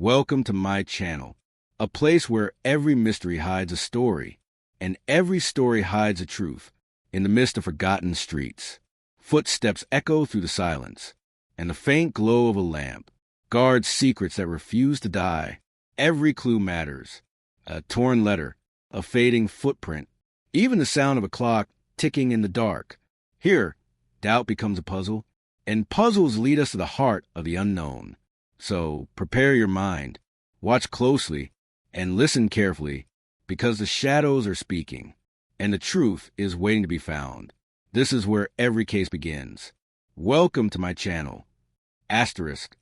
Welcome to my channel, a place where every mystery hides a story, and every story hides a truth. In the midst of forgotten streets, footsteps echo through the silence, and the faint glow of a lamp guards secrets that refuse to die. Every clue matters. A torn letter, a fading footprint, even the sound of a clock ticking in the dark. Here, doubt becomes a puzzle, and puzzles lead us to the heart of the unknown. So prepare your mind, watch closely, and listen carefully, because the shadows are speaking, and the truth is waiting to be found. This is where every case begins. Welcome to my channel. Asterisk.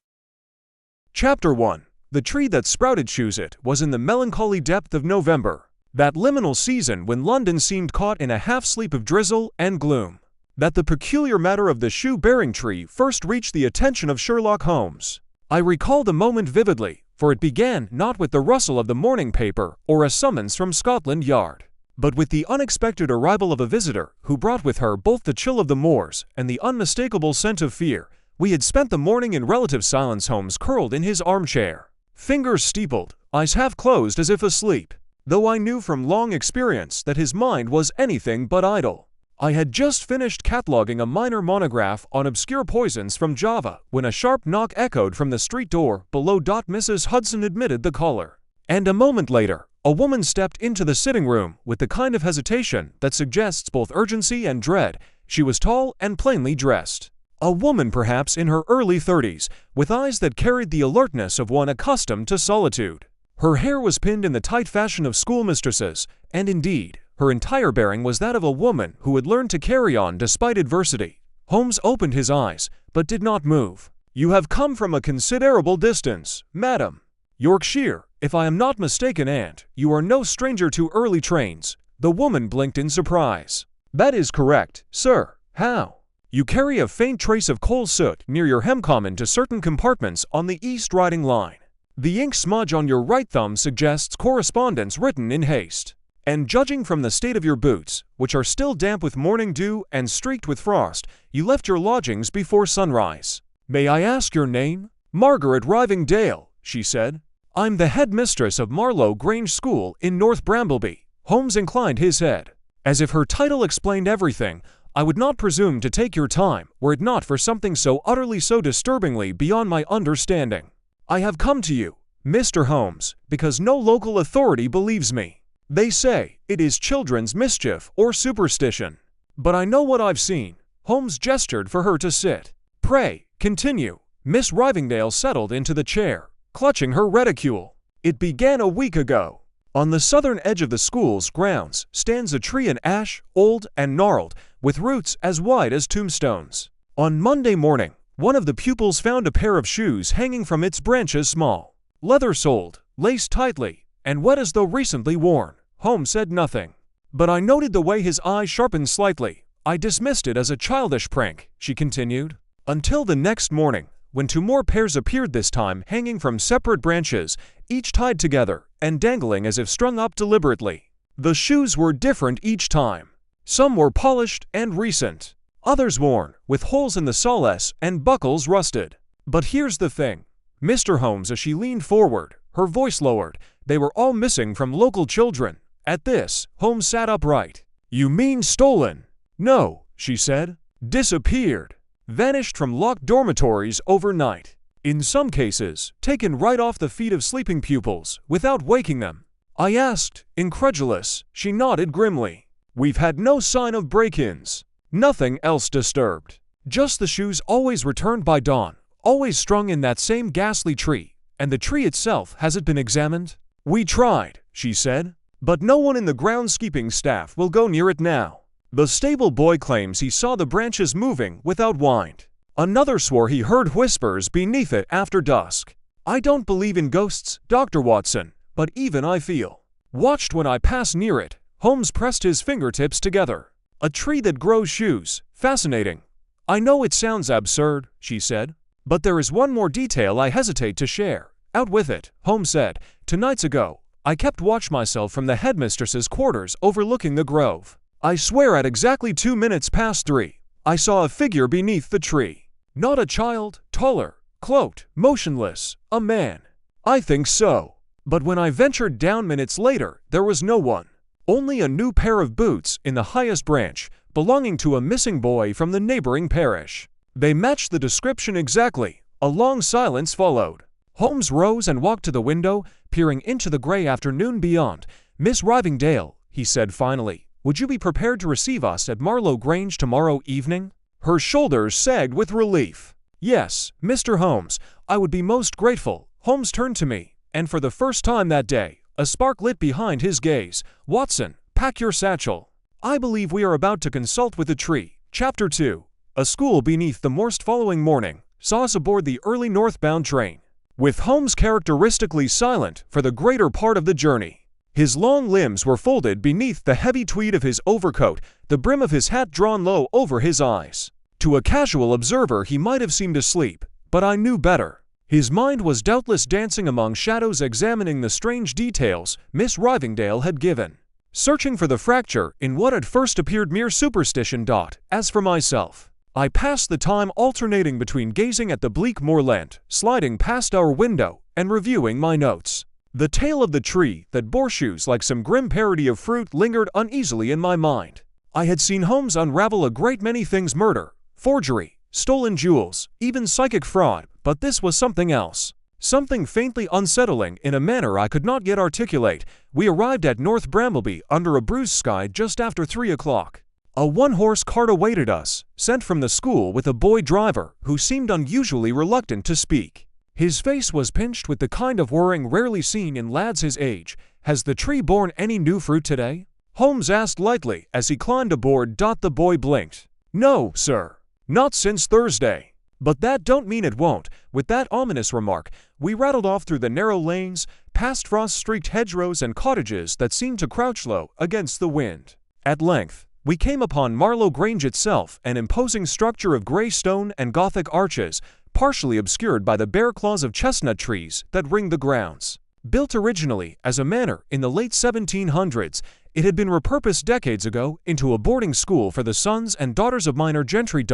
Chapter 1. The tree that sprouted Choose-It was in the melancholy depth of November, that liminal season when London seemed caught in a half-sleep of drizzle and gloom. That the peculiar matter of the shoe-bearing tree first reached the attention of Sherlock Holmes. I recall the moment vividly, for it began not with the rustle of the morning paper or a summons from Scotland Yard, but with the unexpected arrival of a visitor who brought with her both the chill of the moors and the unmistakable scent of fear. We had spent the morning in relative silence. Holmes curled in his armchair, fingers steepled, eyes half closed as if asleep, though I knew from long experience that his mind was anything but idle. I had just finished cataloguing a minor monograph on obscure poisons from Java when a sharp knock echoed from the street door below. Mrs. Hudson admitted the caller, and a moment later, a woman stepped into the sitting room with the kind of hesitation that suggests both urgency and dread. She was tall and plainly dressed. A woman perhaps in her early 30s, with eyes that carried the alertness of one accustomed to solitude. Her hair was pinned in the tight fashion of schoolmistresses, and indeed, her entire bearing was that of a woman who had learned to carry on despite adversity. Holmes opened his eyes, but did not move. "You have come from a considerable distance, madam. Yorkshire, if I am not mistaken, and you are no stranger to early trains." The woman blinked in surprise. "That is correct, sir. How?" "You carry a faint trace of coal soot near your hem common to certain compartments on the East Riding Line. The ink smudge on your right thumb suggests correspondence written in haste. And judging from the state of your boots, which are still damp with morning dew and streaked with frost, you left your lodgings before sunrise. May I ask your name?" "Margaret Rivingdale," she said. "I'm the headmistress of Marlow Grange School in North Brambleby." Holmes inclined his head. "As if her title explained everything, I would not presume to take your time were it not for something so utterly, so disturbingly beyond my understanding. I have come to you, Mr. Holmes, because no local authority believes me. They say it is children's mischief or superstition. But I know what I've seen." Holmes gestured for her to sit. "Pray, continue." Miss Rivingdale settled into the chair, clutching her reticule. "It began a week ago. On the southern edge of the school's grounds stands a tree, an ash, old and gnarled, with roots as wide as tombstones. On Monday morning, one of the pupils found a pair of shoes hanging from its branches, small, leather-soled, laced tightly, and wet as though recently worn." Holmes said nothing, but I noted the way his eye sharpened slightly. "I dismissed it as a childish prank," she continued, "until the next morning, when two more pairs appeared, this time hanging from separate branches, each tied together and dangling as if strung up deliberately. The shoes were different each time. Some were polished and recent, others worn, with holes in the soles and buckles rusted. But here's the thing, Mr. Holmes," as she leaned forward, her voice lowered, "they were all missing from local children." At this, Holmes sat upright. "You mean stolen?" "No," she said. "Disappeared. Vanished from locked dormitories overnight. In some cases, taken right off the feet of sleeping pupils, without waking them." I asked, incredulous. She nodded grimly. "We've had no sign of break-ins. Nothing else disturbed. Just the shoes always returned by dawn, always strung in that same ghastly tree. And the tree itself, has it been examined?" "We tried," she said, "but no one in the groundskeeping staff will go near it now. The stable boy claims he saw the branches moving without wind. Another swore he heard whispers beneath it after dusk. I don't believe in ghosts, Dr. Watson, but even I feel watched when I pass near it." Holmes pressed his fingertips together. "A tree that grows shoes. Fascinating. I know it sounds absurd," she said, "but there is one more detail I hesitate to share." "Out with it," Holmes said. "2 nights ago, I kept watch myself from the headmistress's quarters overlooking the grove. I swear at exactly 2 minutes past 3, I saw a figure beneath the tree. Not a child, taller, cloaked, motionless, a man. I think so. But when I ventured down minutes later, there was no one. Only a new pair of boots in the highest branch, belonging to a missing boy from the neighboring parish. They matched the description exactly. A long silence followed. Holmes rose and walked to the window, peering into the gray afternoon beyond. "Miss Rivingdale," he said finally, "would you be prepared to receive us at Marlow Grange tomorrow evening?" Her shoulders sagged with relief. "Yes, Mr. Holmes, I would be most grateful." Holmes turned to me, and for the first time that day, a spark lit behind his gaze. "Watson, pack your satchel. I believe we are about to consult with the tree." Chapter 2. A school beneath the Morst following morning saw us aboard the early northbound train, with Holmes characteristically silent for the greater part of the journey. His long limbs were folded beneath the heavy tweed of his overcoat, the brim of his hat drawn low over his eyes. To a casual observer he might have seemed asleep, but I knew better. His mind was doubtless dancing among shadows, examining the strange details Miss Rivingdale had given, searching for the fracture in what at first appeared mere superstition. As for myself, I passed the time alternating between gazing at the bleak moorland, sliding past our window, and reviewing my notes. The tale of the tree that bore shoes like some grim parody of fruit lingered uneasily in my mind. I had seen Holmes unravel a great many things: murder, forgery, stolen jewels, even psychic fraud, but this was something else. Something faintly unsettling in a manner I could not yet articulate. We arrived at North Brambleby under a bruised sky just after 3 o'clock. A one-horse cart awaited us, sent from the school with a boy driver who seemed unusually reluctant to speak. His face was pinched with the kind of worrying rarely seen in lads his age. "Has the tree borne any new fruit today?" Holmes asked lightly as he climbed aboard. The boy blinked. "No, sir. Not since Thursday. But that don't mean it won't." With that ominous remark, we rattled off through the narrow lanes, past frost-streaked hedgerows and cottages that seemed to crouch low against the wind. At length, we came upon Marlow Grange itself, an imposing structure of grey stone and Gothic arches, partially obscured by the bare claws of chestnut trees that ring the grounds. Built originally as a manor in the late 1700s, it had been repurposed decades ago into a boarding school for the sons and daughters of minor gentry.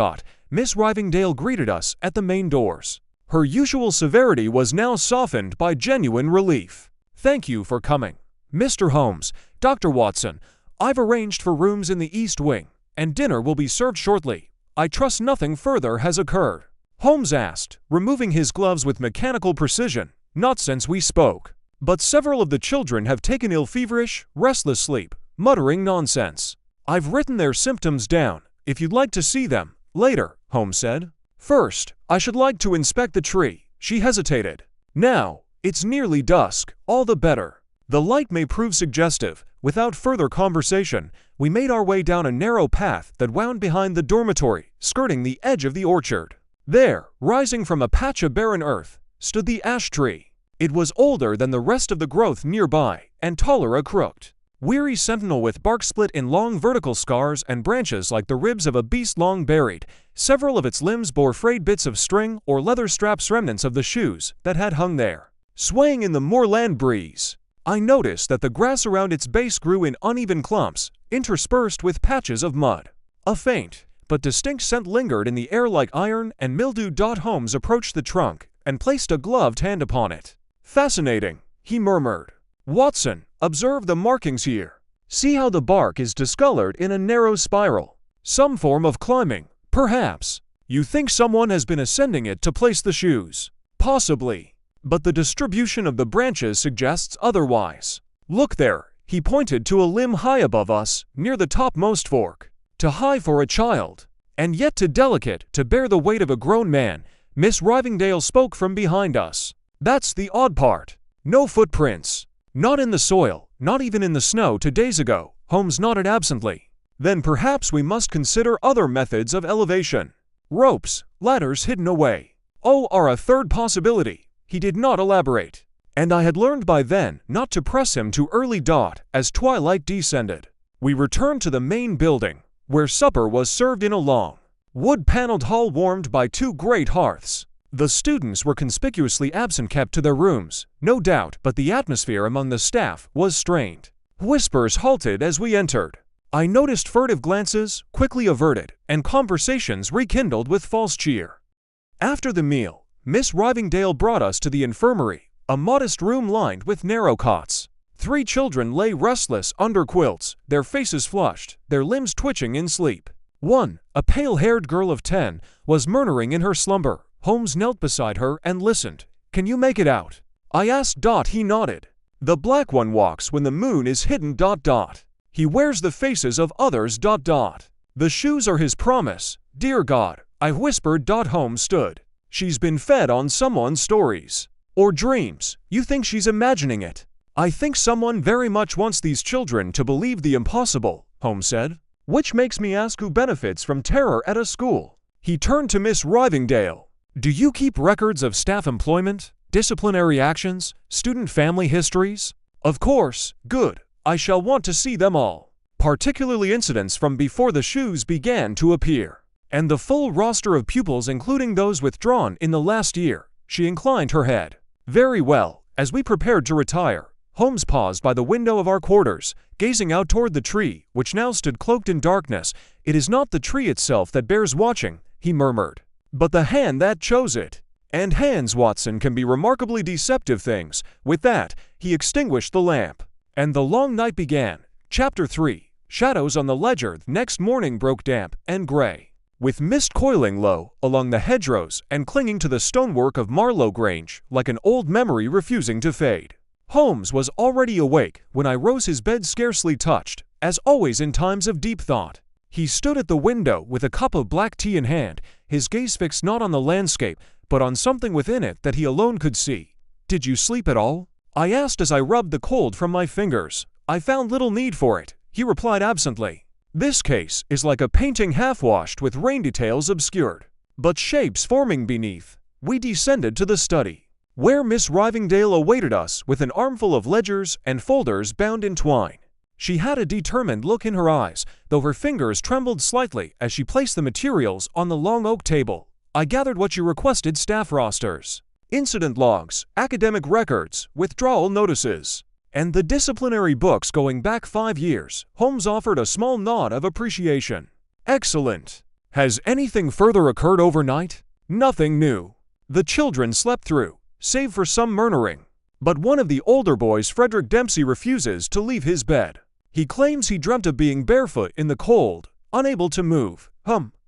Miss Rivingdale greeted us at the main doors. Her usual severity was now softened by genuine relief. "Thank you for coming, Mr. Holmes. Dr. Watson, I've arranged for rooms in the East Wing, and dinner will be served shortly. I trust nothing further has occurred?" Holmes asked, removing his gloves with mechanical precision. "Not since we spoke. But several of the children have taken ill, feverish, restless sleep, muttering nonsense. I've written their symptoms down, if you'd like to see them later," Holmes said. "First, I should like to inspect the tree." She hesitated. "Now, it's nearly dusk, all the better. The light may prove suggestive." Without further conversation, we made our way down a narrow path that wound behind the dormitory, skirting the edge of the orchard. There, rising from a patch of barren earth, stood the ash tree. It was older than the rest of the growth nearby, and taller, a crooked, weary sentinel with bark split in long vertical scars and branches like the ribs of a beast long buried. Several of its limbs bore frayed bits of string or leather straps, remnants of the shoes that had hung there, swaying in the moorland breeze. I noticed that the grass around its base grew in uneven clumps, interspersed with patches of mud. A faint but distinct scent lingered in the air like iron and mildew. Holmes approached the trunk and placed a gloved hand upon it. "Fascinating," he murmured. "Watson, observe the markings here. See how the bark is discolored in a narrow spiral. Some form of climbing, perhaps. You think someone has been ascending it to place the shoes? Possibly. But the distribution of the branches suggests otherwise. Look there." He pointed to a limb high above us, near the topmost fork. "Too high for a child, and yet too delicate to bear the weight of a grown man." Miss Rivingdale spoke from behind us. "That's the odd part. No footprints. Not in the soil, not even in the snow 2 days ago." Holmes nodded absently. "Then perhaps we must consider other methods of elevation. Ropes, ladders hidden away, are a third possibility." He did not elaborate, and I had learned by then not to press him too early. As twilight descended, we returned to the main building, where supper was served in a long, wood-paneled hall warmed by 2 great hearths. The students were conspicuously absent, kept to their rooms, no doubt, but the atmosphere among the staff was strained. Whispers halted as we entered. I noticed furtive glances, quickly averted, and conversations rekindled with false cheer. After the meal, Miss Rivingdale brought us to the infirmary, A modest room lined with narrow cots. 3 children lay restless under quilts, their faces flushed, their limbs twitching in sleep. One, a pale-haired girl of 10, was murmuring in her slumber. Holmes knelt beside her and listened. "Can you make it out?" I asked. He nodded. "The black one walks when the moon is hidden. He wears the faces of others. The shoes are his promise. Dear God," I whispered. Holmes stood. "She's been fed on someone's stories. Or dreams. You think she's imagining it?" "I think someone very much wants these children to believe the impossible," Holmes said. "Which makes me ask who benefits from terror at a school." He turned to Miss Rivingdale. "Do you keep records of staff employment, disciplinary actions, student family histories?" "Of course." "Good. I shall want to see them all. Particularly incidents from before the shoes began to appear. And the full roster of pupils including those withdrawn in the last year." She inclined her head. "Very well." As we prepared to retire, Holmes paused by the window of our quarters, gazing out toward the tree, which now stood cloaked in darkness. "It is not the tree itself that bears watching," he murmured, "but the hand that chose it. And hands, Watson, can be remarkably deceptive things." With that, he extinguished the lamp. And the long night began. Chapter 3. Shadows on the ledger. Next morning broke damp and gray, with mist coiling low along the hedgerows and clinging to the stonework of Marlow Grange like an old memory refusing to fade. Holmes was already awake when I rose, his bed scarcely touched, as always in times of deep thought. He stood at the window with a cup of black tea in hand, his gaze fixed not on the landscape, but on something within it that he alone could see. "Did you sleep at all?" I asked as I rubbed the cold from my fingers. "I found little need for it," he replied absently. "This case is like a painting half-washed with rain details obscured, but shapes forming beneath." We descended to the study, where Miss Rivingdale awaited us with an armful of ledgers and folders bound in twine. She had a determined look in her eyes, though her fingers trembled slightly as she placed the materials on the long oak table. "I gathered what you requested: staff rosters, incident logs, academic records, withdrawal notices, and the disciplinary books going back 5 years. Holmes offered a small nod of appreciation. "Excellent. Has anything further occurred overnight?" "Nothing new. The children slept through, save for some murmuring. But one of the older boys, Frederick Dempsey, refuses to leave his bed. He claims he dreamt of being barefoot in the cold, unable to move."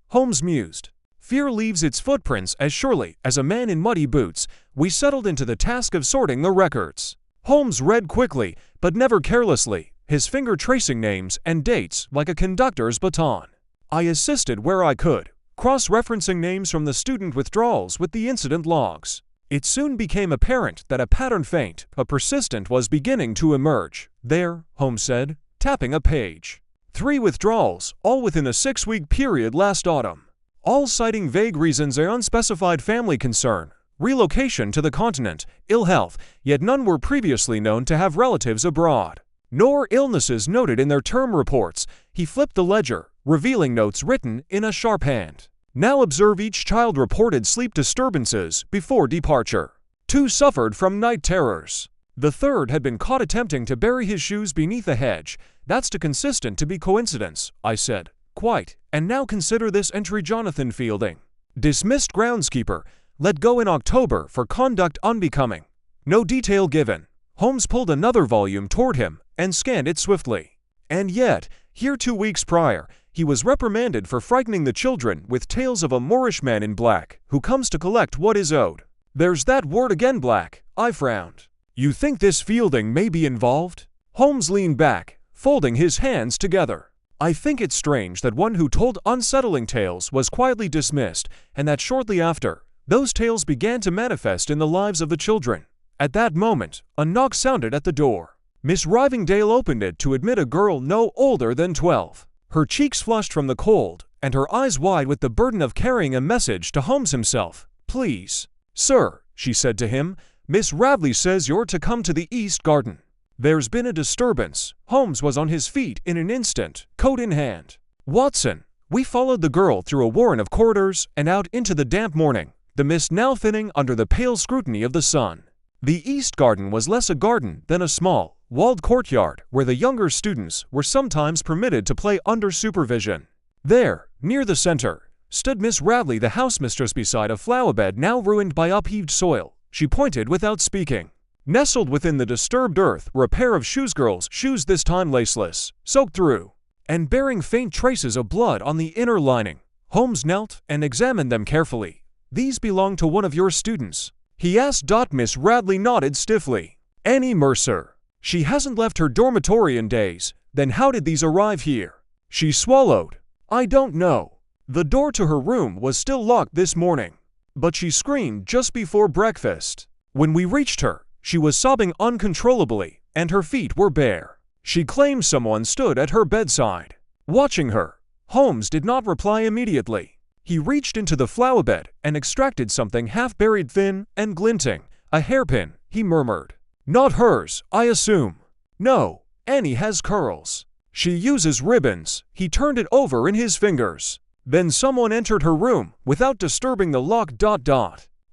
Holmes mused. "Fear leaves its footprints as surely as a man in muddy boots." We settled into the task of sorting the records. Holmes read quickly, but never carelessly, his finger tracing names and dates like a conductor's baton. I assisted where I could, cross-referencing names from the student withdrawals with the incident logs. It soon became apparent that a pattern, faint but persistent, was beginning to emerge. "There," Holmes said, tapping a page. 3 withdrawals, all within a 6-week period last autumn. All citing vague reasons: an unspecified family concern, relocation to the continent, ill health, yet none were previously known to have relatives abroad, nor illnesses noted in their term reports. He flipped the ledger, revealing notes written in a sharp hand. "Now observe: each child reported sleep disturbances before departure. 2 suffered from night terrors. The 3rd had been caught attempting to bury his shoes beneath a hedge." "That's too consistent to be coincidence," I said. "Quite. And now consider this entry: Jonathan Fielding, dismissed groundskeeper, let go in October for conduct unbecoming. No detail given." Holmes pulled another volume toward him and scanned it swiftly. "And yet, here 2 weeks prior, he was reprimanded for frightening the children with tales of a Moorish man in black who comes to collect what is owed." "There's that word again, black." I frowned. "You think this Fielding may be involved?" Holmes leaned back, folding his hands together. "I think it's strange that one who told unsettling tales was quietly dismissed, and that shortly after, those tales began to manifest in the lives of the children." At that moment, a knock sounded at the door. Miss Rivingdale opened it to admit a girl no older than 12. Her cheeks flushed from the cold, and her eyes wide with the burden of carrying a message to Holmes himself. "Please, sir," she said to him, "Miss Ravley says you're to come to the East Garden. There's been a disturbance." Holmes was on his feet in an instant, coat in hand. "Watson." We followed the girl through a warren of corridors and out into the damp morning, the mist now thinning under the pale scrutiny of the sun. The East Garden was less a garden than a small, walled courtyard where the younger students were sometimes permitted to play under supervision. There, near the center, stood Miss Ravley, the housemistress, beside a flower bed now ruined by upheaved soil. She pointed without speaking. Nestled within the disturbed earth were a pair of girls' shoes, this time laceless, soaked through, and bearing faint traces of blood on the inner lining. Holmes knelt and examined them carefully. "These belong to one of your students?" he asked. Miss Radley nodded stiffly. "Annie Mercer. She hasn't left her dormitory in days. Then how did these arrive here?" She swallowed. "I don't know. The door to her room was still locked this morning, but she screamed just before breakfast. When we reached her, she was sobbing uncontrollably, and her feet were bare. She claims someone stood at her bedside, watching her." Holmes did not reply immediately. He reached into the flower bed and extracted something half-buried, thin and glinting. "A hairpin," he murmured. "Not hers, I assume." "No, Annie has curls. She uses ribbons." He turned it over in his fingers. "Then someone entered her room without disturbing the lock.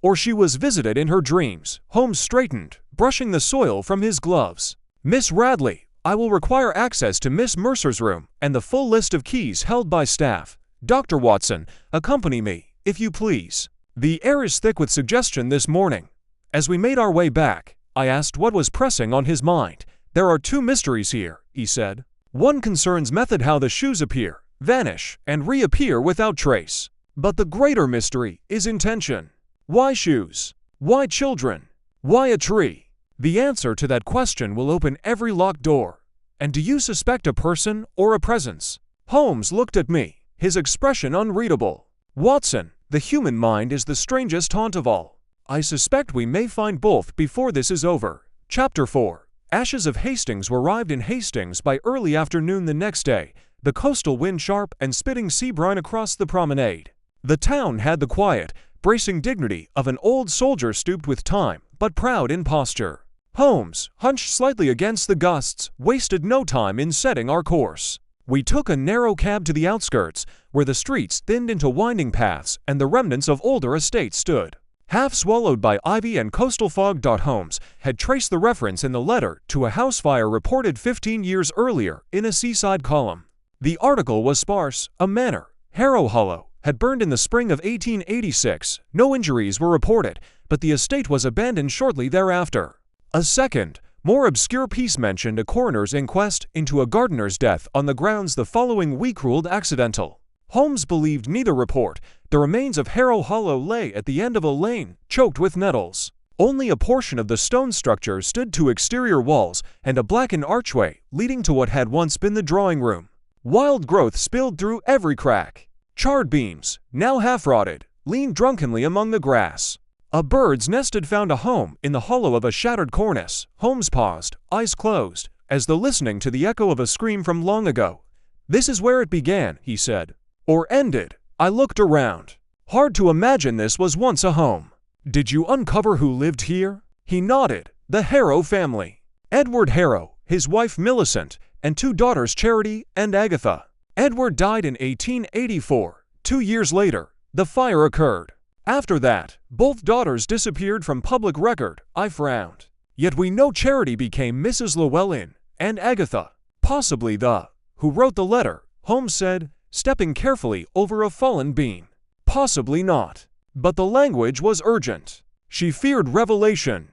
Or she was visited in her dreams." Holmes straightened, brushing the soil from his gloves. "Miss Radley, I will require access to Miss Mercer's room and the full list of keys held by staff. Dr. Watson, accompany me, if you please." The air is thick with suggestion this morning. As we made our way back, I asked what was pressing on his mind. "There are two mysteries here," he said. "One concerns method, how the shoes appear, vanish, and reappear without trace. But the greater mystery is intention. Why shoes? Why children? Why a tree? The answer to that question will open every locked door. And do you suspect a person or a presence?" Holmes looked at me, his expression unreadable. "Watson, the human mind is the strangest haunt of all. I suspect we may find both before this is over." Chapter 4. Ashes of Hastings arrived in Hastings by early afternoon the next day, the coastal wind sharp and spitting sea brine across the promenade. The town had the quiet, bracing dignity of an old soldier stooped with time, but proud in posture. Holmes, hunched slightly against the gusts, wasted no time in setting our course. We took a narrow cab to the outskirts, where the streets thinned into winding paths and the remnants of older estates stood, half swallowed by ivy and coastal fog. Holmes had traced the reference in the letter to a house fire reported 15 years earlier in a seaside column. The article was sparse. A manor, Harrow Hollow, had burned in the spring of 1886. No injuries were reported, but the estate was abandoned shortly thereafter. A second, more obscure piece mentioned a coroner's inquest into a gardener's death on the grounds the following week ruled accidental. Holmes believed neither report. The remains of Harrow Hollow lay at the end of a lane, choked with nettles. Only a portion of the stone structure stood to exterior walls and a blackened archway leading to what had once been the drawing room. Wild growth spilled through every crack. Charred beams, now half-rotted, leaned drunkenly among the grass. A bird's nest had found a home in the hollow of a shattered cornice. Holmes paused, eyes closed, as though listening to the echo of a scream from long ago. "This is where it began," he said. "Or ended." I looked around. "Hard to imagine this was once a home." "Did you uncover who lived here?" He nodded. "The Harrow family. Edward Harrow, his wife Millicent, and two daughters Charity and Agatha. Edward died in 1884. 2 years later, the fire occurred. After that, both daughters disappeared from public record." I frowned. "Yet we know Charity became Mrs. Llewellyn, and Agatha, possibly the who wrote the letter," Holmes said, stepping carefully over a fallen beam. "Possibly not. But the language was urgent. She feared revelation."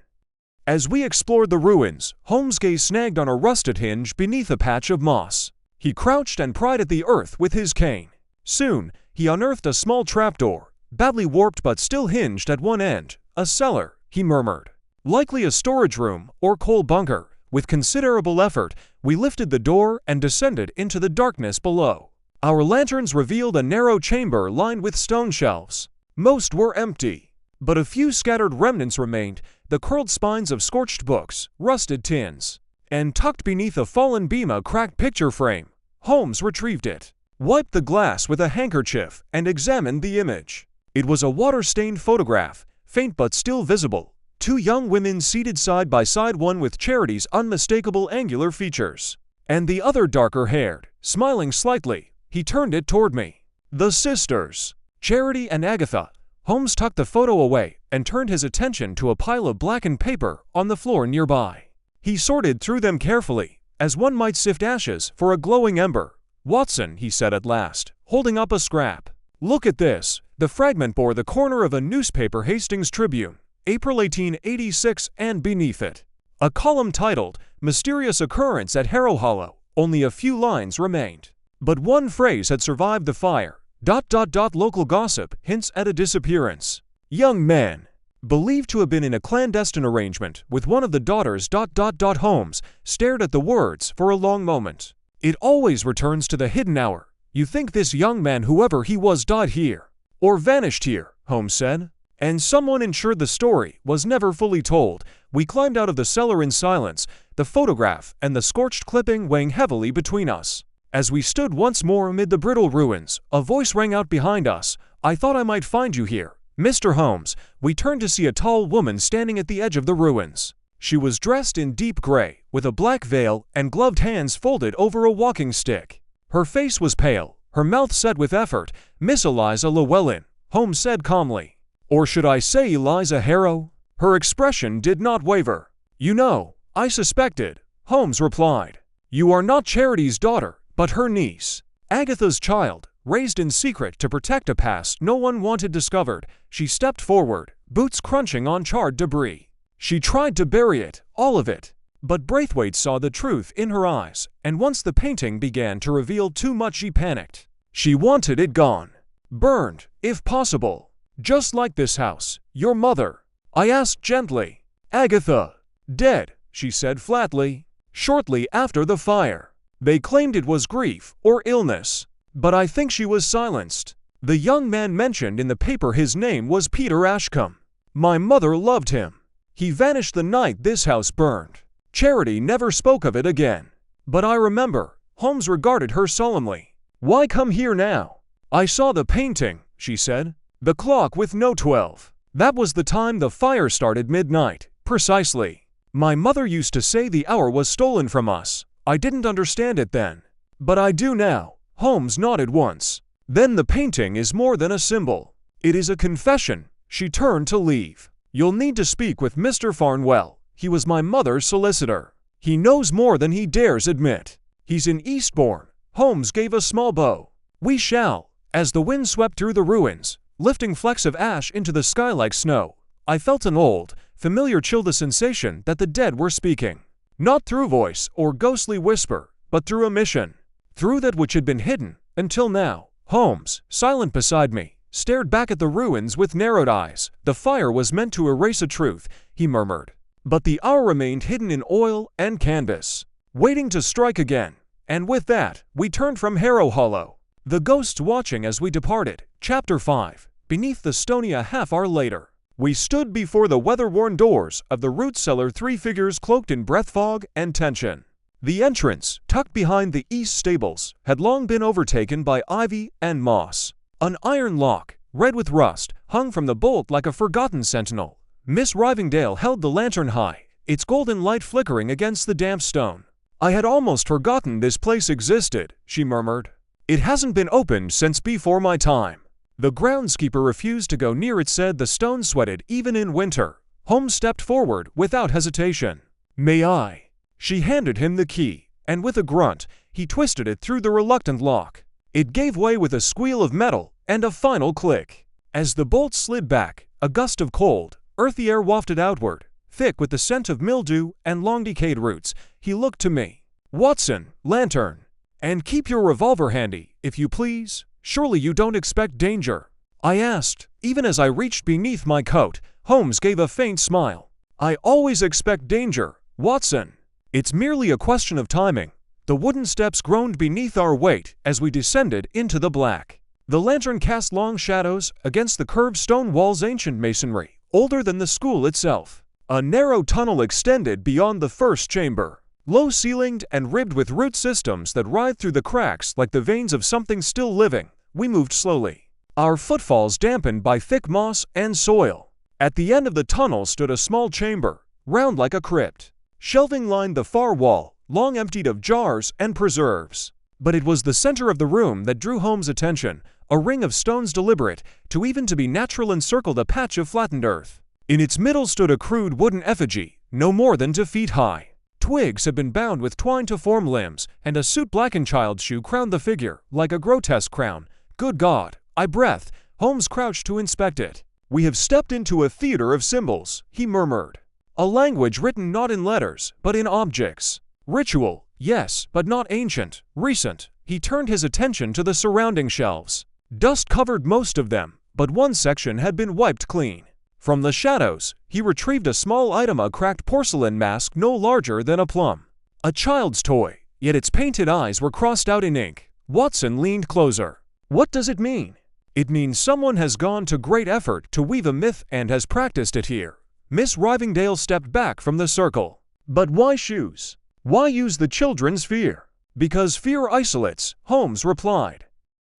As we explored the ruins, Holmes' gaze snagged on a rusted hinge beneath a patch of moss. He crouched and pried at the earth with his cane. Soon, he unearthed a small trapdoor, badly warped but still hinged at one end. "A cellar," he murmured. "Likely a storage room or coal bunker." With considerable effort, we lifted the door and descended into the darkness below. Our lanterns revealed a narrow chamber lined with stone shelves. Most were empty, but a few scattered remnants remained, the curled spines of scorched books, rusted tins, and tucked beneath a fallen beam a cracked picture frame. Holmes retrieved it, wiped the glass with a handkerchief, and examined the image. It was a water-stained photograph, faint but still visible. Two young women seated side by side, one with Charity's unmistakable angular features, and the other darker-haired, smiling slightly. He turned it toward me. "The sisters, Charity and Agatha." Holmes tucked the photo away and turned his attention to a pile of blackened paper on the floor nearby. He sorted through them carefully, as one might sift ashes for a glowing ember. "Watson," he said at last, holding up a scrap. "Look at this." The fragment bore the corner of a newspaper, Hastings Tribune, April 1886, and beneath it, A column titled, "Mysterious Occurrence at Harrow Hollow." Only a few lines remained. But one phrase had survived the fire. ... Local gossip hints at a disappearance. Young man, believed to have been in a clandestine arrangement with one of the daughters. ... Holmes stared at the words for a long moment. It always returns to the hidden hour. You think this young man, whoever he was, died here, or vanished here, Holmes said. And someone ensured the story was never fully told. We climbed out of the cellar in silence, the photograph and the scorched clipping weighing heavily between us. As we stood once more amid the brittle ruins, a voice rang out behind us. I thought I might find you here, Mr. Holmes. We turned to see a tall woman standing at the edge of the ruins. She was dressed in deep gray, with a black veil and gloved hands folded over a walking stick. Her face was pale, her mouth set with effort. Miss Eliza Llewellyn, Holmes said calmly. Or should I say Eliza Harrow? Her expression did not waver. You know, I suspected, Holmes replied. You are not Charity's daughter, but her niece. Agatha's child, raised in secret to protect a past no one wanted discovered. She stepped forward, boots crunching on charred debris. She tried to bury it, all of it. But Braithwaite saw the truth in her eyes, and once the painting began to reveal too much, she panicked. She wanted it gone. Burned, if possible. Just like this house, your mother. I asked gently. Agatha. Dead, she said flatly. Shortly after the fire. They claimed it was grief or illness, but I think she was silenced. The young man mentioned in the paper, his name was Peter Ashcombe. My mother loved him. He vanished the night this house burned. Charity never spoke of it again. But I remember. Holmes regarded her solemnly. Why come here now? I saw the painting, she said. The clock with no 12. That was the time the fire started, midnight, precisely. My mother used to say the hour was stolen from us. I didn't understand it then. But I do now. Holmes nodded once. Then the painting is more than a symbol. It is a confession. She turned to leave. You'll need to speak with Mr. Farnwell. He was my mother's solicitor. He knows more than he dares admit. He's in Eastbourne. Holmes gave a small bow. We shall. As the wind swept through the ruins, lifting flecks of ash into the sky like snow, I felt an old, familiar chill, the sensation that the dead were speaking. Not through voice or ghostly whisper, but through a mission. Through that which had been hidden, until now. Holmes, silent beside me, stared back at the ruins with narrowed eyes. The fire was meant to erase a truth, he murmured. But the hour remained hidden in oil and canvas, waiting to strike again. And with that, we turned from Harrow Hollow, the ghosts watching as we departed. Chapter 5. Beneath the stony. A half hour later, we stood before the weather-worn doors of the root cellar, three figures cloaked in breath fog and tension. The entrance, tucked behind the east stables, had long been overtaken by ivy and moss. An iron lock, red with rust, hung from the bolt like a forgotten sentinel. Miss Rivingdale held the lantern high, its golden light flickering against the damp stone. I had almost forgotten this place existed, she murmured. It hasn't been opened since before my time. The groundskeeper refused to go near it, said the stone sweated even in winter. Holmes stepped forward without hesitation. May I? She handed him the key, and with a grunt, he twisted it through the reluctant lock. It gave way with a squeal of metal and a final click. As the bolt slid back, a gust of cold, earthy air wafted outward, thick with the scent of mildew and long-decayed roots. He looked to me. Watson, lantern. And keep your revolver handy, if you please. Surely you don't expect danger? I asked, even as I reached beneath my coat. Holmes gave a faint smile. I always expect danger, Watson. It's merely a question of timing. The wooden steps groaned beneath our weight as we descended into the black. The lantern cast long shadows against the curved stone walls, ancient masonry, older than the school itself. A narrow tunnel extended beyond the first chamber, low-ceilinged and ribbed with root systems that writhed through the cracks like the veins of something still living. We moved slowly, our footfalls dampened by thick moss and soil. At the end of the tunnel stood a small chamber, round like a crypt. Shelving lined the far wall, long emptied of jars and preserves. But it was the center of the room that drew Holmes' attention, a ring of stones deliberate, too even to be natural, encircled a patch of flattened earth. In its middle stood a crude wooden effigy, no more than 2 feet high. Twigs had been bound with twine to form limbs, and a soot-blackened child's shoe crowned the figure, like a grotesque crown. Good God, I breathed. Holmes crouched to inspect it. We have stepped into a theater of symbols, he murmured. A language written not in letters, but in objects. Ritual, yes, but not ancient, recent. He turned his attention to the surrounding shelves. Dust covered most of them, but one section had been wiped clean. From the shadows, he retrieved a small item, a cracked porcelain mask no larger than a plum. A child's toy, yet its painted eyes were crossed out in ink. Watson leaned closer. What does it mean? It means someone has gone to great effort to weave a myth and has practiced it here. Miss Rivingdale stepped back from the circle. But why shoes? Why use the children's fear? Because fear isolates, Holmes replied.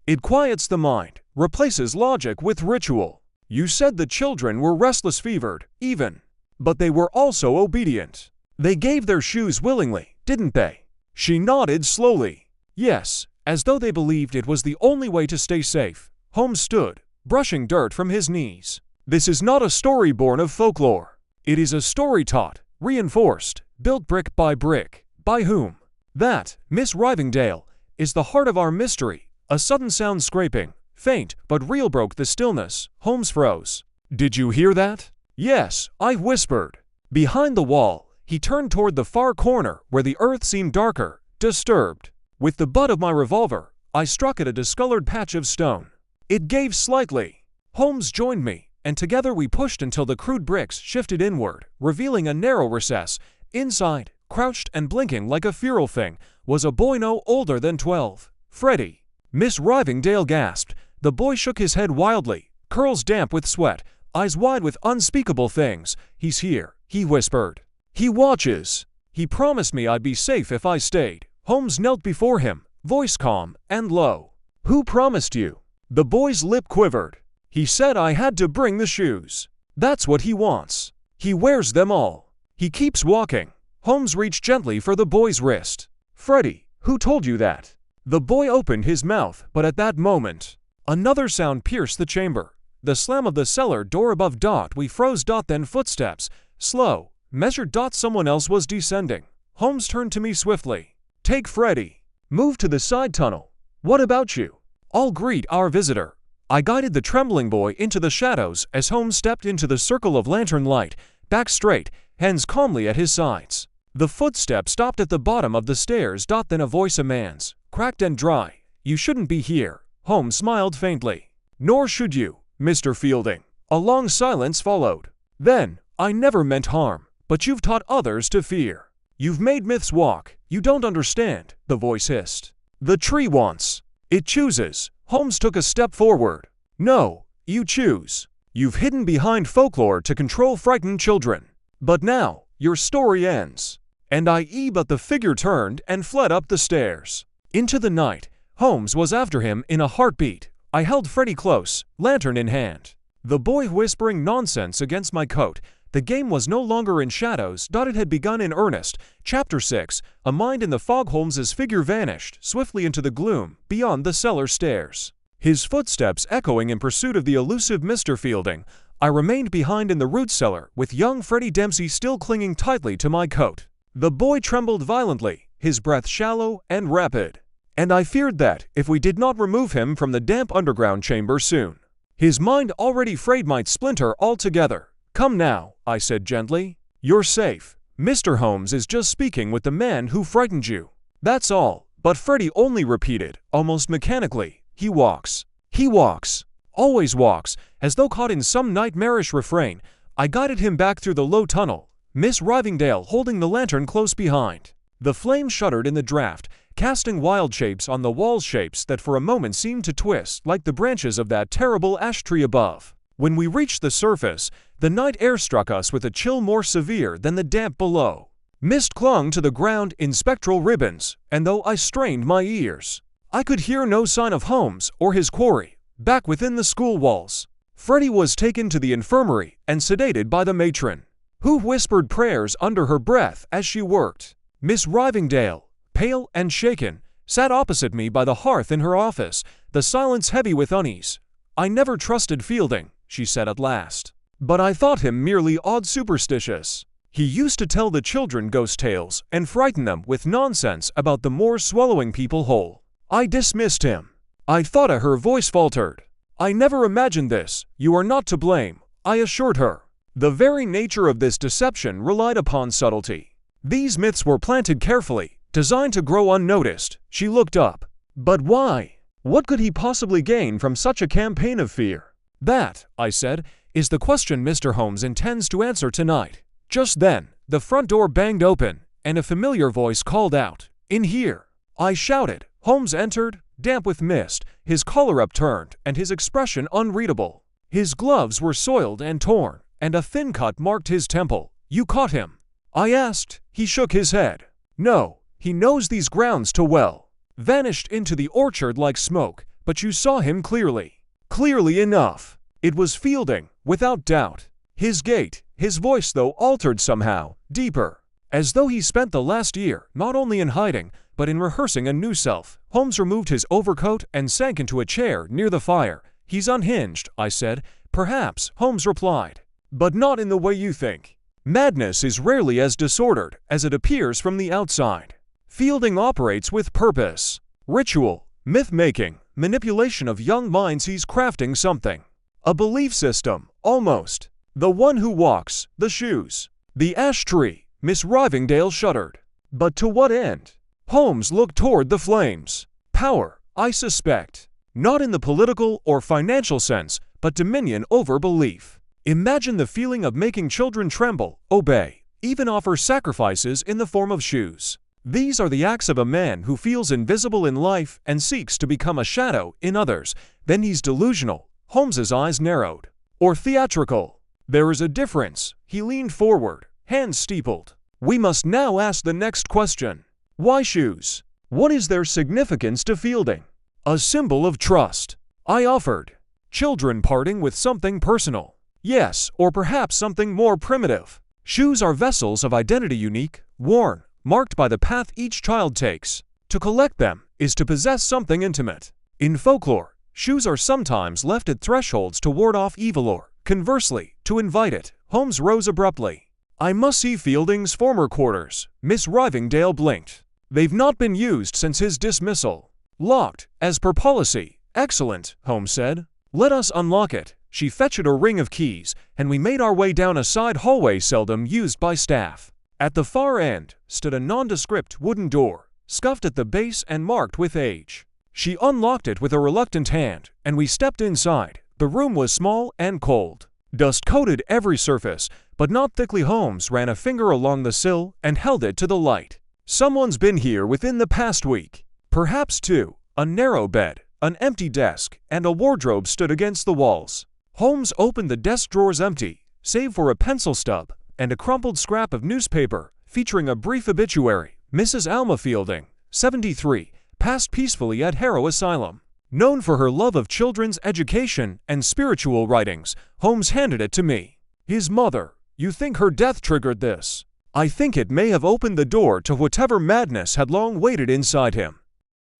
It quiets the mind, replaces logic with ritual. You said the children were restless, fevered, even. But they were also obedient. They gave their shoes willingly, didn't they? She nodded slowly. Yes, as though they believed it was the only way to stay safe. Holmes stood, brushing dirt from his knees. This is not a story born of folklore. It is a story taught, reinforced, built brick by brick. By whom? That, Miss Rivingdale, is the heart of our mystery. A sudden sound, scraping, faint but real, broke the stillness. Holmes froze. Did you hear that? Yes, I whispered. Behind the wall, he turned toward the far corner where the earth seemed darker, disturbed. With the butt of my revolver, I struck at a discolored patch of stone. It gave slightly. Holmes joined me, and together we pushed until the crude bricks shifted inward, revealing a narrow recess. Inside, crouched and blinking like a feral thing, was a boy no older than 12. Freddie. Miss Rivingdale gasped. The boy shook his head wildly, curls damp with sweat, eyes wide with unspeakable things. He's here, he whispered. He watches. He promised me I'd be safe if I stayed. Holmes knelt before him, voice calm and low. Who promised you? The boy's lip quivered. He said I had to bring the shoes. That's what he wants. He wears them all. He keeps walking. Holmes reached gently for the boy's wrist. Freddie, who told you that? The boy opened his mouth, but at that moment, another sound pierced the chamber. The slam of the cellar door above. We froze. Then footsteps. Slow, measured. Someone else was descending. Holmes turned to me swiftly. Take Freddie. Move to the side tunnel. What about you? I'll greet our visitor. I guided the trembling boy into the shadows as Holmes stepped into the circle of lantern light, back straight, hands calmly at his sides. The footsteps stopped at the bottom of the stairs. Then a voice, a man's, cracked and dry. You shouldn't be here. Holmes smiled faintly. Nor should you, Mr. Fielding. A long silence followed. Then, I never meant harm, but you've taught others to fear. You've made myths walk. You don't understand, the voice hissed. The tree wants. It chooses. Holmes took a step forward. No, you choose. You've hidden behind folklore to control frightened children. But now, your story ends. And but the figure turned and fled up the stairs. Into the night, Holmes was after him in a heartbeat. I held Freddie close, lantern in hand. The boy whispering nonsense against my coat. The game was no longer in shadows. It had begun in earnest. Chapter 6. A mind in the fog. Holmes's figure vanished swiftly into the gloom beyond the cellar stairs. His footsteps echoing in pursuit of the elusive Mr. Fielding. I remained behind in the root cellar with young Freddie Dempsey still clinging tightly to my coat. The boy trembled violently, his breath shallow and rapid. And I feared that, if we did not remove him from the damp underground chamber soon, his mind already frayed might splinter altogether. Come now, I said gently. You're safe. Mr. Holmes is just speaking with the man who frightened you. That's all. But Freddie only repeated, almost mechanically, he walks. He walks. Always walks, as though caught in some nightmarish refrain. I guided him back through the low tunnel, Miss Rivingdale holding the lantern close behind. The flame shuddered in the draught, casting wild shapes on the wall, shapes that for a moment seemed to twist like the branches of that terrible ash tree above. When we reached the surface, the night air struck us with a chill more severe than the damp below. Mist clung to the ground in spectral ribbons, and though I strained my ears, I could hear no sign of Holmes or his quarry. Back within the school walls, Freddie was taken to the infirmary and sedated by the matron, who whispered prayers under her breath as she worked. Miss Rivingdale, pale and shaken, sat opposite me by the hearth in her office, the silence heavy with unease. I never trusted Fielding, she said at last. But I thought him merely odd superstitious. He used to tell the children ghost tales and frighten them with nonsense about the moor swallowing people whole. I dismissed him. I thought her voice faltered. I never imagined this. You are not to blame, I assured her. The very nature of this deception relied upon subtlety. These myths were planted carefully, designed to grow unnoticed. She looked up. But why? What could he possibly gain from such a campaign of fear? That, I said, is the question Mr. Holmes intends to answer tonight. Just then, the front door banged open, and a familiar voice called out, "In here!" I shouted. Holmes entered, damp with mist, his collar upturned, and his expression unreadable. His gloves were soiled and torn, and a thin cut marked his temple. "You caught him?" I asked. He shook his head. "No, he knows these grounds too well. Vanished into the orchard like smoke, but you saw him clearly." Clearly enough. It was Fielding, without doubt. His gait, his voice though altered somehow, deeper, as though he spent the last year not only in hiding, but in rehearsing a new self. Holmes removed his overcoat and sank into a chair near the fire. "He's unhinged," I said. "Perhaps," Holmes replied, "but not in the way you think. Madness is rarely as disordered as it appears from the outside. Fielding operates with purpose, ritual, myth-making, manipulation of young minds. He's crafting something. A belief system, almost. The one who walks, the shoes, the ash tree." Miss Rivingdale shuddered. "But to what end?" Holmes looked toward the flames. "Power, I suspect. Not in the political or financial sense, but dominion over belief. Imagine the feeling of making children tremble, obey, even offer sacrifices in the form of shoes. These are the acts of a man who feels invisible in life and seeks to become a shadow in others. Then he's delusional." Holmes's eyes narrowed. "Or theatrical. There is a difference." He leaned forward, hands steepled. "We must now ask the next question. Why shoes? What is their significance to Fielding?" "A symbol of trust," I offered. "Children parting with something personal." "Yes, or perhaps something more primitive. Shoes are vessels of identity, unique, worn, marked by the path each child takes. To collect them is to possess something intimate. In folklore, shoes are sometimes left at thresholds to ward off evil or, conversely, to invite it." Holmes rose abruptly. "I must see Fielding's former quarters." Miss Rivingdale blinked. "They've not been used since his dismissal." "Locked, as per policy." "Excellent," Holmes said. "Let us unlock it." She fetched a ring of keys, and we made our way down a side hallway seldom used by staff. At the far end stood a nondescript wooden door, scuffed at the base and marked with age. She unlocked it with a reluctant hand, and we stepped inside. The room was small and cold. Dust coated every surface, but not thickly. Holmes ran a finger along the sill and held it to the light. "Someone's been here within the past week. Perhaps two." A narrow bed, an empty desk, and a wardrobe stood against the walls. Holmes opened the desk drawers, empty, save for a pencil stub and a crumpled scrap of newspaper featuring a brief obituary. "Mrs. Alma Fielding, 73, passed peacefully at Harrow Asylum. Known for her love of children's education and spiritual writings." Holmes handed it to me. "His mother. You think her death triggered this?" "I think it may have opened the door to whatever madness had long waited inside him."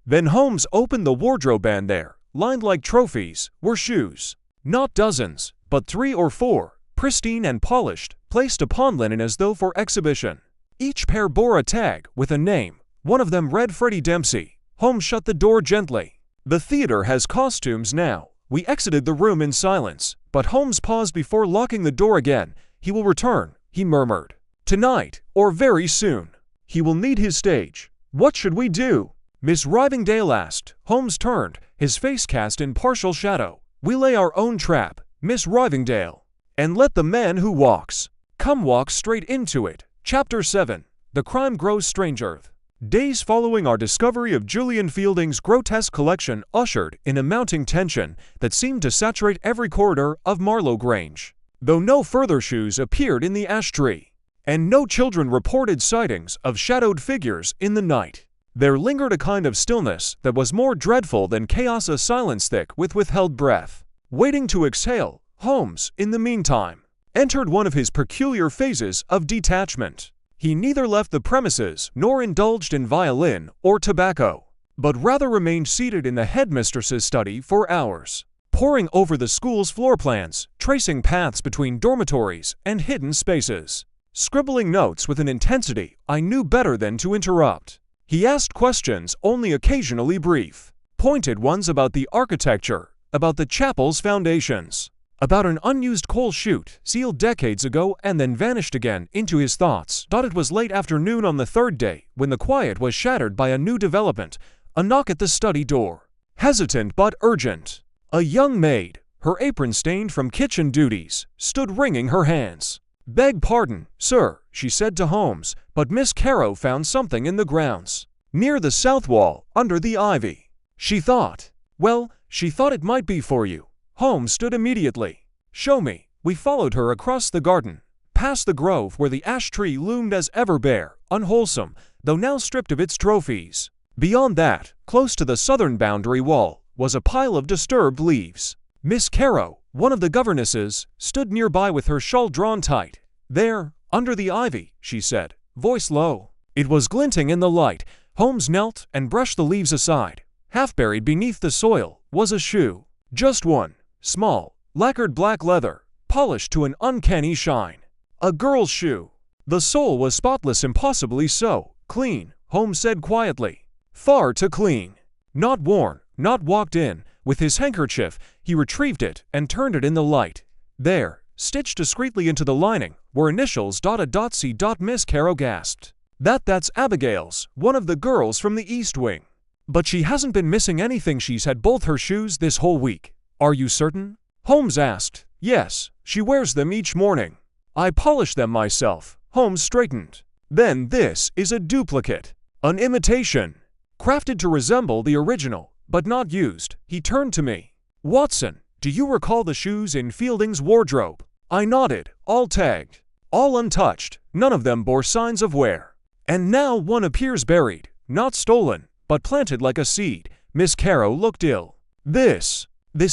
Then Holmes opened the wardrobe, and there, lined like trophies, were shoes. Not dozens, but 3 or 4, pristine and polished, placed upon linen as though for exhibition. Each pair bore a tag with a name. One of them read Freddie Dempsey. Holmes shut the door gently. "The theater has costumes now." We exited the room in silence, but Holmes paused before locking the door again. "He will return," he murmured. "Tonight, or very soon. He will need his stage." "What should we do?" Miss Rivingdale asked. Holmes turned, his face cast in partial shadow. "We lay our own trap, Miss Rivingdale, and let the man who walks come walk straight into it." Chapter 7. The Crime Grows Stranger. Days following our discovery of Julian Fielding's grotesque collection ushered in a mounting tension that seemed to saturate every corridor of Marlow Grange. Though no further shoes appeared in the ash tree, and no children reported sightings of shadowed figures in the night, there lingered a kind of stillness that was more dreadful than chaos, a silence thick with withheld breath, waiting to exhale. Holmes, in the meantime, entered one of his peculiar phases of detachment. He neither left the premises nor indulged in violin or tobacco, but rather remained seated in the headmistress's study for hours, poring over the school's floor plans, tracing paths between dormitories and hidden spaces, scribbling notes with an intensity I knew better than to interrupt. He asked questions only occasionally brief, pointed ones about the architecture, about the chapel's foundations, About an unused coal chute, sealed decades ago and then vanished again into his thoughts. It was late afternoon on the third day, when the quiet was shattered by a new development, a knock at the study door. Hesitant but urgent. A young maid, her apron stained from kitchen duties, stood wringing her hands. "Beg pardon, sir," she said to Holmes, "but Miss Caro found something in the grounds. Near the south wall, under the ivy. She thought it might be for you." Holmes stood immediately. "Show me." We followed her across the garden, past the grove where the ash tree loomed as ever bare, unwholesome, though now stripped of its trophies. Beyond that, close to the southern boundary wall, was a pile of disturbed leaves. Miss Caro, one of the governesses, stood nearby with her shawl drawn tight. "There, under the ivy," she said, voice low. It was glinting in the light. Holmes knelt and brushed the leaves aside. Half buried beneath the soil was a shoe. Just one, small, lacquered black leather, polished to an uncanny shine. A girl's shoe. The sole was spotless, impossibly so. Clean, Holmes said quietly. Far too clean. Not worn, not walked in. With his handkerchief, he retrieved it and turned it in the light. There, stitched discreetly into the lining, were initials .C. Miss Caro gasped. That's Abigail's, one of the girls from the East Wing. But she hasn't been missing anything. She's had both her shoes this whole week. Are you certain? Holmes asked. Yes, she wears them each morning. I polish them myself. Holmes straightened. Then this is a duplicate. An imitation. Crafted to resemble the original, but not used. He turned to me. Watson, do you recall the shoes in Fielding's wardrobe? I nodded. All tagged. All untouched. None of them bore signs of wear. And now one appears buried. Not stolen, but planted like a seed. Miss Caro looked ill. This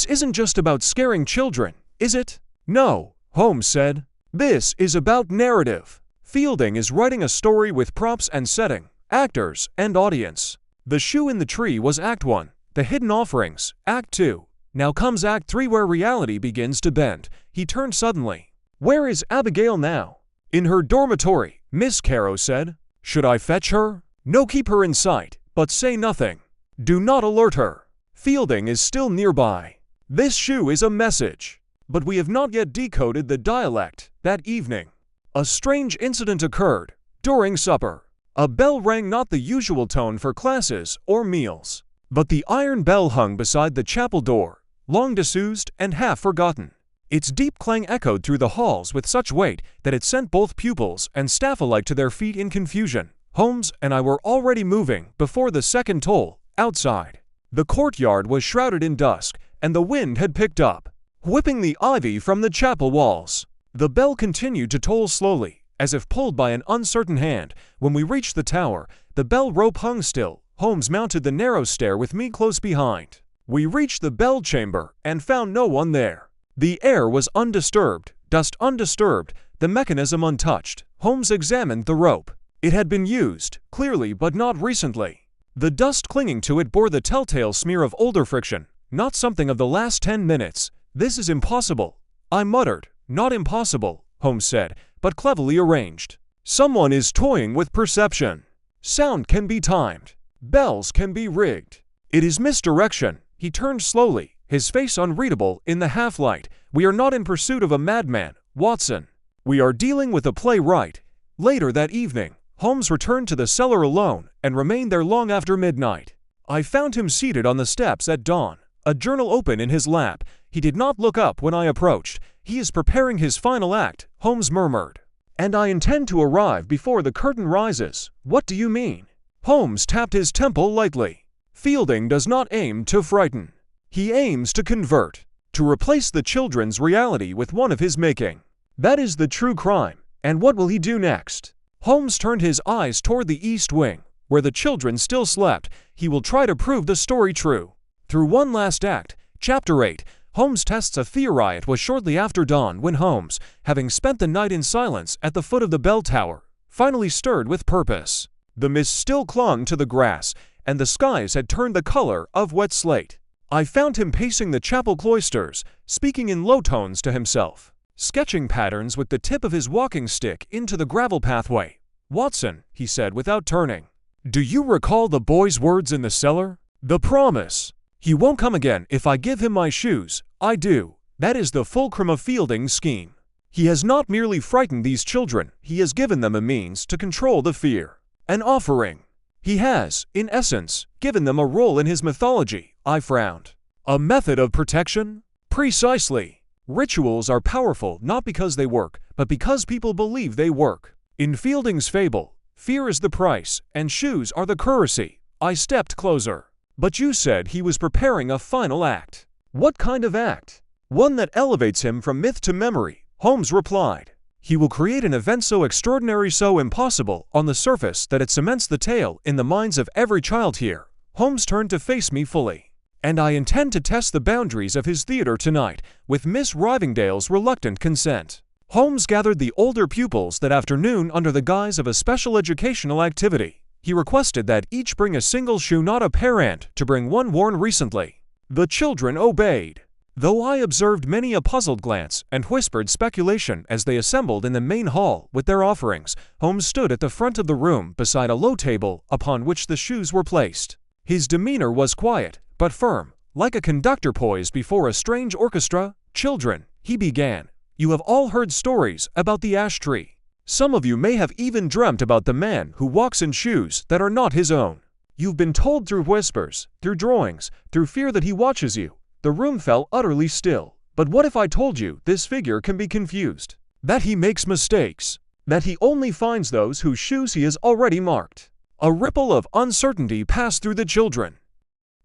isn't just about scaring children, is it? No, Holmes said. This is about narrative. Fielding is writing a story with props and setting, actors and audience. The shoe in the tree was Act 1, the hidden offerings, Act 2. Now comes Act 3, where reality begins to bend. He turned suddenly. Where is Abigail now? In her dormitory, Miss Caro said. Should I fetch her? No, keep her in sight, but say nothing. Do not alert her. Fielding is still nearby. This shoe is a message. But we have not yet decoded the dialect. That evening, a strange incident occurred. During supper, a bell rang, not the usual tone for classes or meals, but the iron bell hung beside the chapel door, long disused and half forgotten. Its deep clang echoed through the halls with such weight that it sent both pupils and staff alike to their feet in confusion. Holmes and I were already moving before the second toll. Outside, the courtyard was shrouded in dusk, and the wind had picked up, whipping the ivy from the chapel walls. The bell continued to toll slowly, as if pulled by an uncertain hand. When we reached the tower, the bell rope hung still. Holmes mounted the narrow stair with me close behind. We reached the bell chamber and found no one there. The air was undisturbed, dust undisturbed, the mechanism untouched. Holmes examined the rope. It had been used, clearly, but not recently. The dust clinging to it bore the telltale smear of older friction, not something of the last 10 minutes. This is impossible, I muttered. Not impossible, Holmes said, but cleverly arranged. Someone is toying with perception. Sound can be timed. Bells can be rigged. It is misdirection. He turned slowly, his face unreadable in the half-light. We are not in pursuit of a madman, Watson. We are dealing with a playwright. Later that evening, Holmes returned to the cellar alone and remained there long after midnight. I found him seated on the steps at dawn, a journal open in his lap. He did not look up when I approached. He is preparing his final act, Holmes murmured. And I intend to arrive before the curtain rises. What do you mean? Holmes tapped his temple lightly. Fielding does not aim to frighten. He aims to convert, to replace the children's reality with one of his making. That is the true crime. And what will he do next? Holmes turned his eyes toward the East Wing, where the children still slept. He will try to prove the story true. Through one last act, Chapter 8, Holmes tests a theory. It was shortly after dawn when Holmes, having spent the night in silence at the foot of the bell tower, finally stirred with purpose. The mist still clung to the grass, and the skies had turned the color of wet slate. I found him pacing the chapel cloisters, speaking in low tones to himself, sketching patterns with the tip of his walking stick into the gravel pathway. Watson, he said without turning, do you recall the boy's words in the cellar? The promise. He won't come again if I give him my shoes. I do. That is the fulcrum of Fielding's scheme. He has not merely frightened these children, he has given them a means to control the fear. An offering. He has, in essence, given them a role in his mythology. I frowned. A method of protection? Precisely. Rituals are powerful not because they work, but because people believe they work. In Fielding's fable, fear is the price, and shoes are the currency. I stepped closer. But you said he was preparing a final act. What kind of act? One that elevates him from myth to memory, Holmes replied. He will create an event so extraordinary, so impossible on the surface that it cements the tale in the minds of every child here. Holmes turned to face me fully. And I intend to test the boundaries of his theater tonight, with Miss Rivingdale's reluctant consent. Holmes gathered the older pupils that afternoon under the guise of a special educational activity. He requested that each bring a single shoe, not a pair, and to bring one worn recently. The children obeyed. Though I observed many a puzzled glance and whispered speculation as they assembled in the main hall with their offerings, Holmes stood at the front of the room beside a low table upon which the shoes were placed. His demeanor was quiet, but firm, like a conductor poised before a strange orchestra. Children, he began, you have all heard stories about the ash tree. Some of you may have even dreamt about the man who walks in shoes that are not his own. You've been told through whispers, through drawings, through fear that he watches you. The room fell utterly still. But what if I told you this figure can be confused? That he makes mistakes? That he only finds those whose shoes he has already marked? A ripple of uncertainty passed through the children.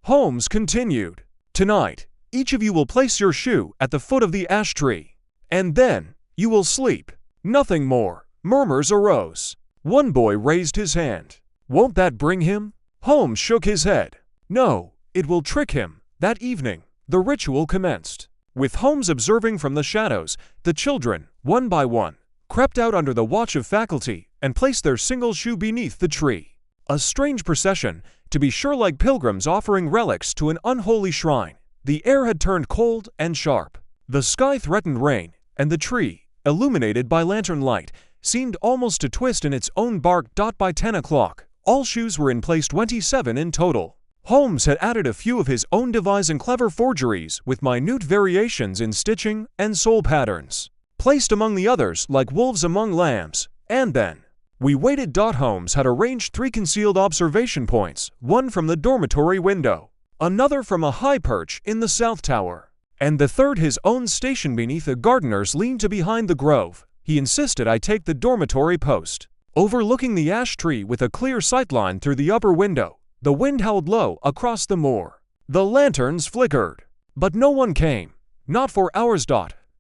Holmes continued, tonight, each of you will place your shoe at the foot of the ash tree. And then, you will sleep. Nothing more. Murmurs arose. One boy raised his hand. Won't that bring him? Holmes shook his head. No, it will trick him. That evening, the ritual commenced. With Holmes observing from the shadows, the children, one by one, crept out under the watch of faculty and placed their single shoe beneath the tree. A strange procession, to be sure, like pilgrims offering relics to an unholy shrine. The air had turned cold and sharp. The sky threatened rain, and the tree, illuminated by lantern light, seemed almost to twist in its own bark. By 10 o'clock, all shoes were in place, 27 in total. Holmes had added a few of his own devising clever forgeries with minute variations in stitching and sole patterns, placed among the others like wolves among lambs. And then we waited. Holmes had arranged 3 concealed observation points, one from the dormitory window, another from a high perch in the south tower, and the third his own station beneath a gardener's lean to behind the grove. He insisted I take the dormitory post, overlooking the ash tree with a clear sightline through the upper window. The wind howled low across the moor. The lanterns flickered. But no one came. Not for hours.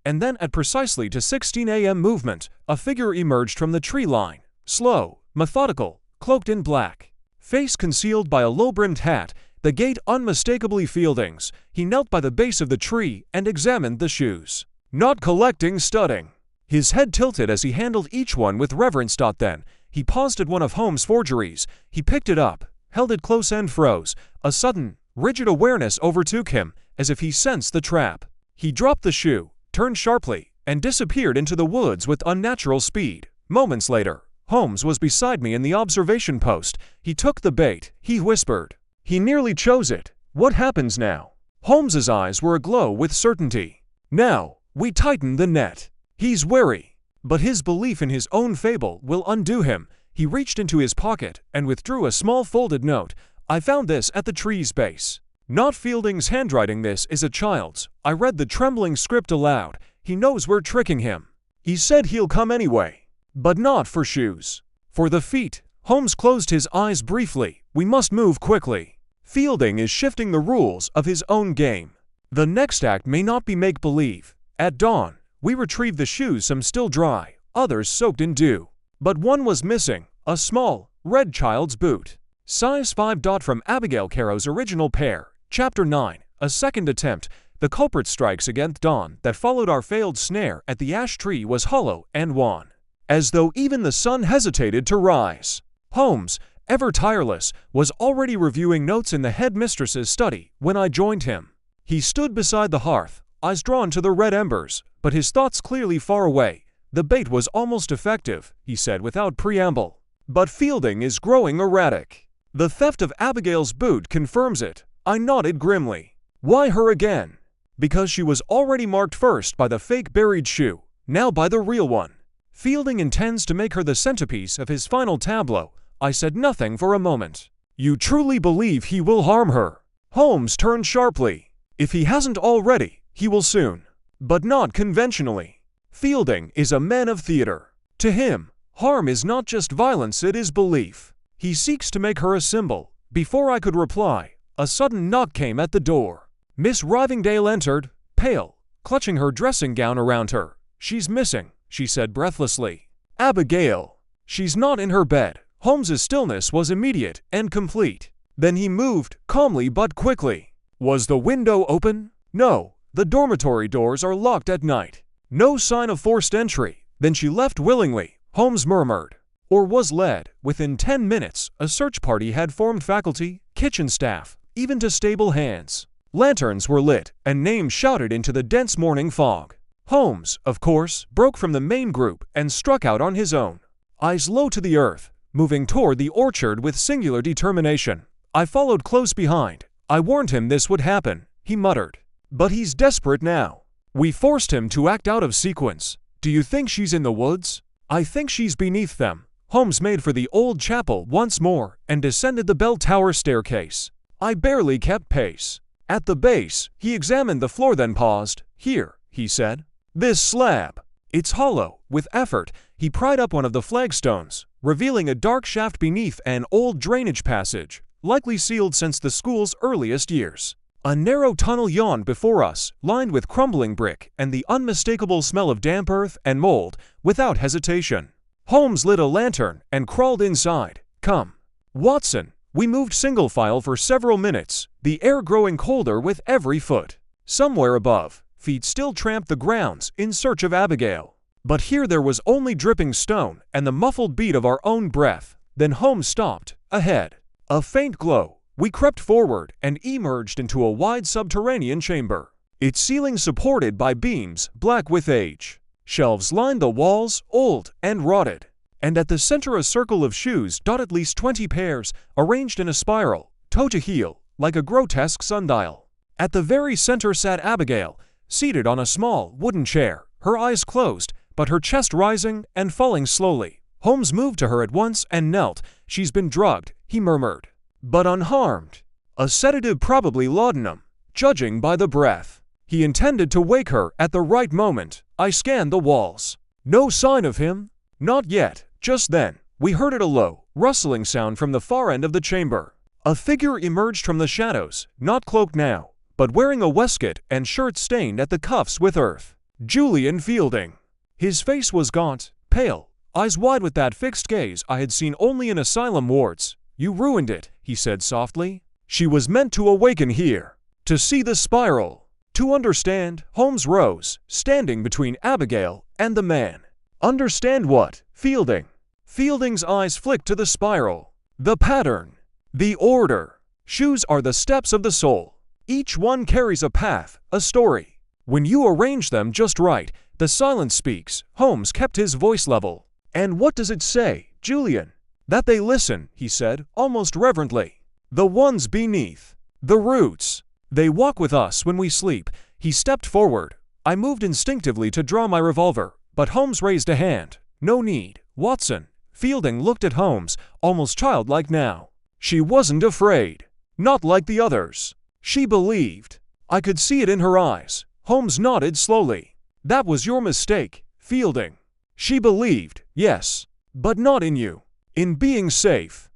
And then at precisely to 16 a.m. movement, a figure emerged from the tree line. Slow, methodical, cloaked in black. Face concealed by a low-brimmed hat, the gait unmistakably Fielding's. He knelt by the base of the tree and examined the shoes. Not collecting, studying. His head tilted as he handled each one with reverence. Then, he paused at one of Holmes' forgeries. He picked it up, held it close and froze. A sudden, rigid awareness overtook him, as if he sensed the trap. He dropped the shoe, turned sharply, and disappeared into the woods with unnatural speed. Moments later, Holmes was beside me in the observation post. He took the bait, he whispered. He nearly chose it. What happens now? Holmes's eyes were aglow with certainty. Now, we tighten the net. He's wary, but his belief in his own fable will undo him. He reached into his pocket and withdrew a small folded note. I found this at the tree's base. Not Fielding's handwriting. This is a child's. I read the trembling script aloud. He knows we're tricking him. He said he'll come anyway. But not for shoes. For the feet. Holmes closed his eyes briefly. We must move quickly. Fielding is shifting the rules of his own game. The next act may not be make-believe. At dawn, we retrieved the shoes, some still dry, others soaked in dew. But one was missing, a small, red child's boot. Size 5. From Abigail Caro's original pair. Chapter 9. A second attempt. The culprit strikes against dawn that followed our failed snare at the ash tree was hollow and wan, as though even the sun hesitated to rise. Holmes, ever tireless, was already reviewing notes in the headmistress's study when I joined him. He stood beside the hearth, eyes drawn to the red embers, but his thoughts clearly far away. The bait was almost effective, he said without preamble. But Fielding is growing erratic. The theft of Abigail's boot confirms it. I nodded grimly. Why her again? Because she was already marked first by the fake buried shoe, now by the real one. Fielding intends to make her the centerpiece of his final tableau. I said nothing for a moment. You truly believe he will harm her? Holmes turned sharply. If he hasn't already, he will soon. But not conventionally. Fielding is a man of theater. To him, harm is not just violence, it is belief. He seeks to make her a symbol. Before I could reply, a sudden knock came at the door. Miss Rivingdale entered, pale, clutching her dressing gown around her. She's missing, she said breathlessly. Abigail. She's not in her bed. Holmes's stillness was immediate and complete. Then he moved, calmly but quickly. Was the window open? No, the dormitory doors are locked at night. No sign of forced entry. Then she left willingly, Holmes murmured. Or was led. Within 10 minutes, a search party had formed, faculty, kitchen staff, even to stable hands. Lanterns were lit, and names shouted into the dense morning fog. Holmes, of course, broke from the main group and struck out on his own. Eyes low to the earth, moving toward the orchard with singular determination. I followed close behind. I warned him this would happen, he muttered. But he's desperate now. We forced him to act out of sequence. Do you think she's in the woods? I think she's beneath them. Holmes made for the old chapel once more and descended the bell tower staircase. I barely kept pace. At the base, he examined the floor, then paused. Here, he said. This slab. It's hollow. With effort, he pried up one of the flagstones, revealing a dark shaft beneath an old drainage passage, likely sealed since the school's earliest years. A narrow tunnel yawned before us, lined with crumbling brick and the unmistakable smell of damp earth and mold. Without hesitation, Holmes lit a lantern and crawled inside. Come, Watson. We moved single file for several minutes, the air growing colder with every foot. Somewhere above, feet still tramped the grounds in search of Abigail. But here there was only dripping stone and the muffled beat of our own breath. Then Holmes stopped, ahead. A faint glow. We crept forward and emerged into a wide subterranean chamber, its ceiling supported by beams black with age. Shelves lined the walls, old and rotted. And at the center a circle of shoes, at least 20 pairs, arranged in a spiral, toe to heel, like a grotesque sundial. At the very center sat Abigail, seated on a small wooden chair, her eyes closed, but her chest rising and falling slowly. Holmes moved to her at once and knelt. She's been drugged, he murmured. But unharmed. A sedative, probably laudanum, judging by the breath. He intended to wake her at the right moment. I scanned the walls. No sign of him. Not yet. Just then, we heard a low, rustling sound from the far end of the chamber. A figure emerged from the shadows, not cloaked now, but wearing a waistcoat and shirt stained at the cuffs with earth. Julian Fielding. His face was gaunt, pale, eyes wide with that fixed gaze I had seen only in asylum wards. You ruined it, he said softly. She was meant to awaken here, to see the spiral, to understand. Holmes rose, standing between Abigail and the man. Understand what, Fielding? Fielding's eyes flicked to the spiral, the pattern, the order. Shoes are the steps of the soul. Each one carries a path, a story. When you arrange them just right, the silence speaks. Holmes kept his voice level. And what does it say, Julian? That they listen, he said, almost reverently. The ones beneath. The roots. They walk with us when we sleep. He stepped forward. I moved instinctively to draw my revolver, but Holmes raised a hand. No need, Watson. Fielding looked at Holmes, almost childlike now. She wasn't afraid. Not like the others. She believed. I could see it in her eyes. Holmes nodded slowly. That was your mistake, Fielding. She believed, yes, but not in you. In being safe.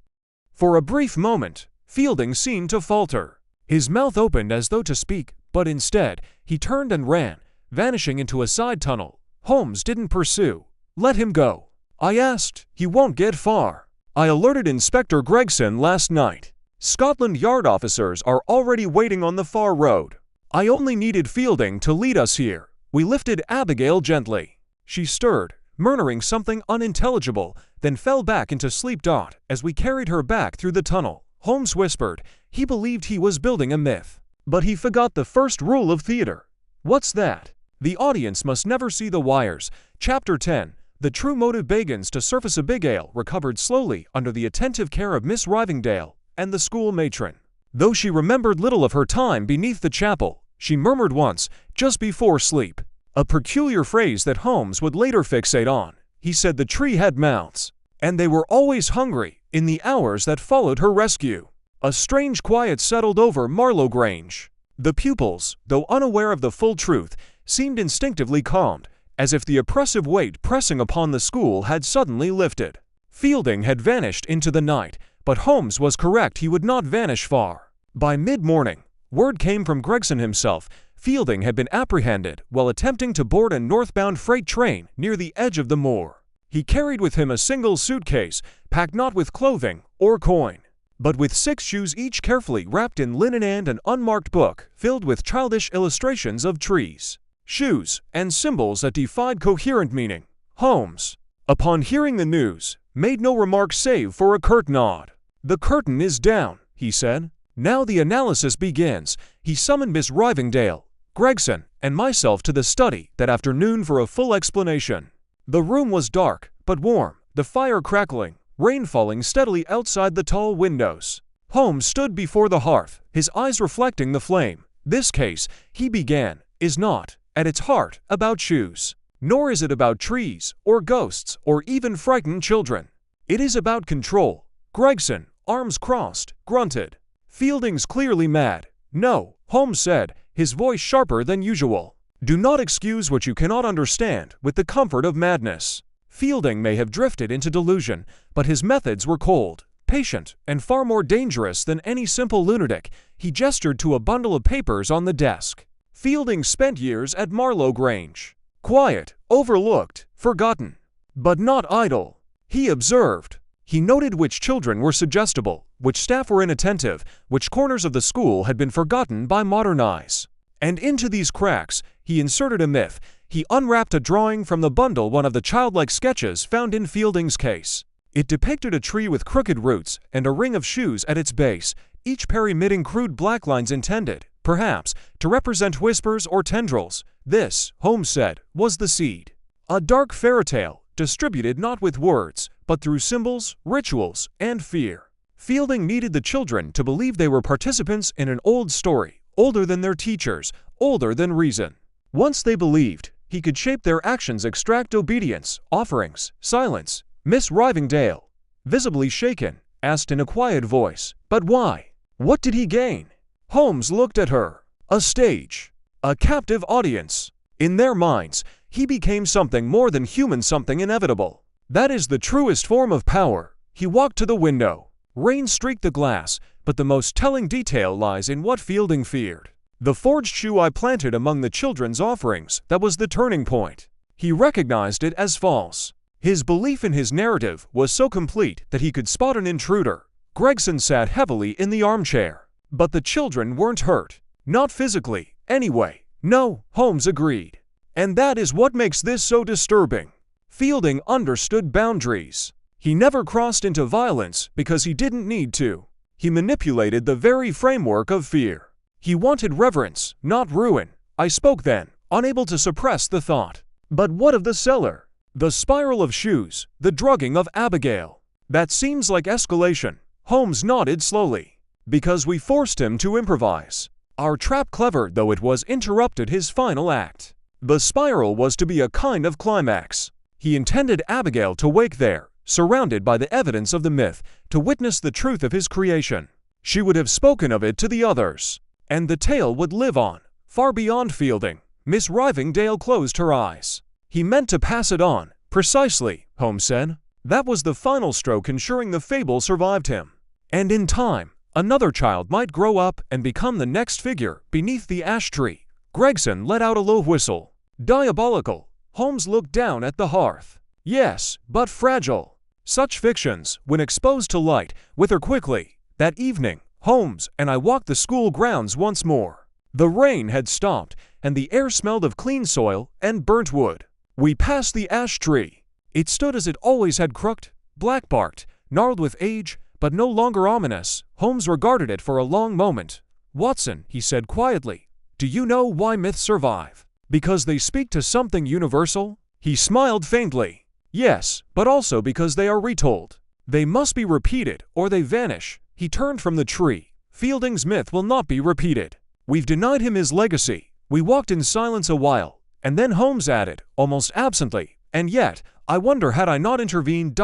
For a brief moment, Fielding seemed to falter. His mouth opened as though to speak, but instead, he turned and ran, vanishing into a side tunnel. Holmes didn't pursue. Let him go. I asked. He won't get far. I alerted Inspector Gregson last night. Scotland Yard officers are already waiting on the far road. I only needed Fielding to lead us here. We lifted Abigail gently. She stirred, murmuring something unintelligible, then fell back into sleep. As we carried her back through the tunnel, Holmes whispered. He believed he was building a myth. But he forgot the first rule of theater. What's that? The audience must never see the wires. Chapter 10. The true motive begins to surface. Abigail recovered slowly under the attentive care of Miss Rivingdale and the school matron. Though she remembered little of her time beneath the chapel, she murmured once, just before sleep. A peculiar phrase that Holmes would later fixate on. He said the tree had mouths, and they were always hungry in the hours that followed her rescue. A strange quiet settled over Marlow Grange. The pupils, though unaware of the full truth, seemed instinctively calmed, as if the oppressive weight pressing upon the school had suddenly lifted. Fielding had vanished into the night, but Holmes was correct, he would not vanish far. By mid-morning, word came from Gregson himself. Fielding had been apprehended while attempting to board a northbound freight train near the edge of the moor. He carried with him a single suitcase, packed not with clothing or coin, but with 6 shoes each carefully wrapped in linen and an unmarked book filled with childish illustrations of trees, shoes, and symbols that defied coherent meaning. Holmes, upon hearing the news, made no remark save for a curt nod. "The curtain is down," he said. "Now the analysis begins." He summoned Miss Rivingdale, Gregson, and myself to the study that afternoon for a full explanation. The room was dark, but warm, the fire crackling, rain falling steadily outside the tall windows. Holmes stood before the hearth, his eyes reflecting the flame. "This case," he began, "is not, at its heart, about shoes. Nor is it about trees, or ghosts, or even frightened children. It is about control." Gregson, arms crossed, grunted. "Fielding's clearly mad." "No," Holmes said, his voice sharper than usual. "Do not excuse what you cannot understand with the comfort of madness. Fielding may have drifted into delusion, but his methods were cold, patient, and far more dangerous than any simple lunatic." He gestured to a bundle of papers on the desk. "Fielding spent years at Marlow Grange. Quiet, overlooked, forgotten, but not idle," he observed. He noted which children were suggestible, which staff were inattentive, which corners of the school had been forgotten by modern eyes. And into these cracks, he inserted a myth. He unwrapped a drawing from the bundle, one of the childlike sketches found in Fielding's case. It depicted a tree with crooked roots and a ring of shoes at its base, each pair emitting crude black lines intended, perhaps, to represent whispers or tendrils. This, Holmes said, was the seed. A dark fairy tale, distributed not with words, but through symbols, rituals, and fear. Fielding needed the children to believe they were participants in an old story, older than their teachers, older than reason. Once they believed, he could shape their actions, extract obedience, offerings, silence. Miss Rivingdale, visibly shaken, asked in a quiet voice, "But why? What did he gain?" Holmes looked at her. A stage. A captive audience. In their minds, he became something more than human, something inevitable. That is the truest form of power. He walked to the window. Rain streaked the glass, but the most telling detail lies in what Fielding feared. The forged shoe I planted among the children's offerings, that was the turning point. He recognized it as false. His belief in his narrative was so complete that he could spot an intruder. Gregson sat heavily in the armchair. But the children weren't hurt. Not physically, anyway. No, Holmes agreed. And that is what makes this so disturbing. Fielding understood boundaries. He never crossed into violence because he didn't need to. He manipulated the very framework of fear. He wanted reverence, not ruin. I spoke then, unable to suppress the thought. But what of the cellar? The spiral of shoes, the drugging of Abigail. That seems like escalation. Holmes nodded slowly. Because we forced him to improvise. Our trap, clever though it was, interrupted his final act. The spiral was to be a kind of climax. He intended Abigail to wake there, surrounded by the evidence of the myth, to witness the truth of his creation. She would have spoken of it to the others. And the tale would live on, far beyond Fielding. Miss Rivingdale closed her eyes. He meant to pass it on. Precisely, Holmes said. That was the final stroke, ensuring the fable survived him. And in time, another child might grow up and become the next figure beneath the ash tree. Gregson let out a low whistle. Diabolical. Holmes looked down at the hearth. Yes, but fragile. Such fictions, when exposed to light, wither quickly. That evening, Holmes and I walked the school grounds once more. The rain had stopped, and the air smelled of clean soil and burnt wood. We passed the ash tree. It stood as it always had, crooked, black-barked, gnarled with age, but no longer ominous. Holmes regarded it for a long moment. "Watson," he said quietly, "do you know why myths survive? Because they speak to something universal?" He smiled faintly. "Yes, but also because they are retold. They must be repeated, or they vanish." He turned from the tree. "Fielding's myth will not be repeated. We've denied him his legacy." We walked in silence a while, and then Holmes added, almost absently, "And yet, I wonder had I not intervened ...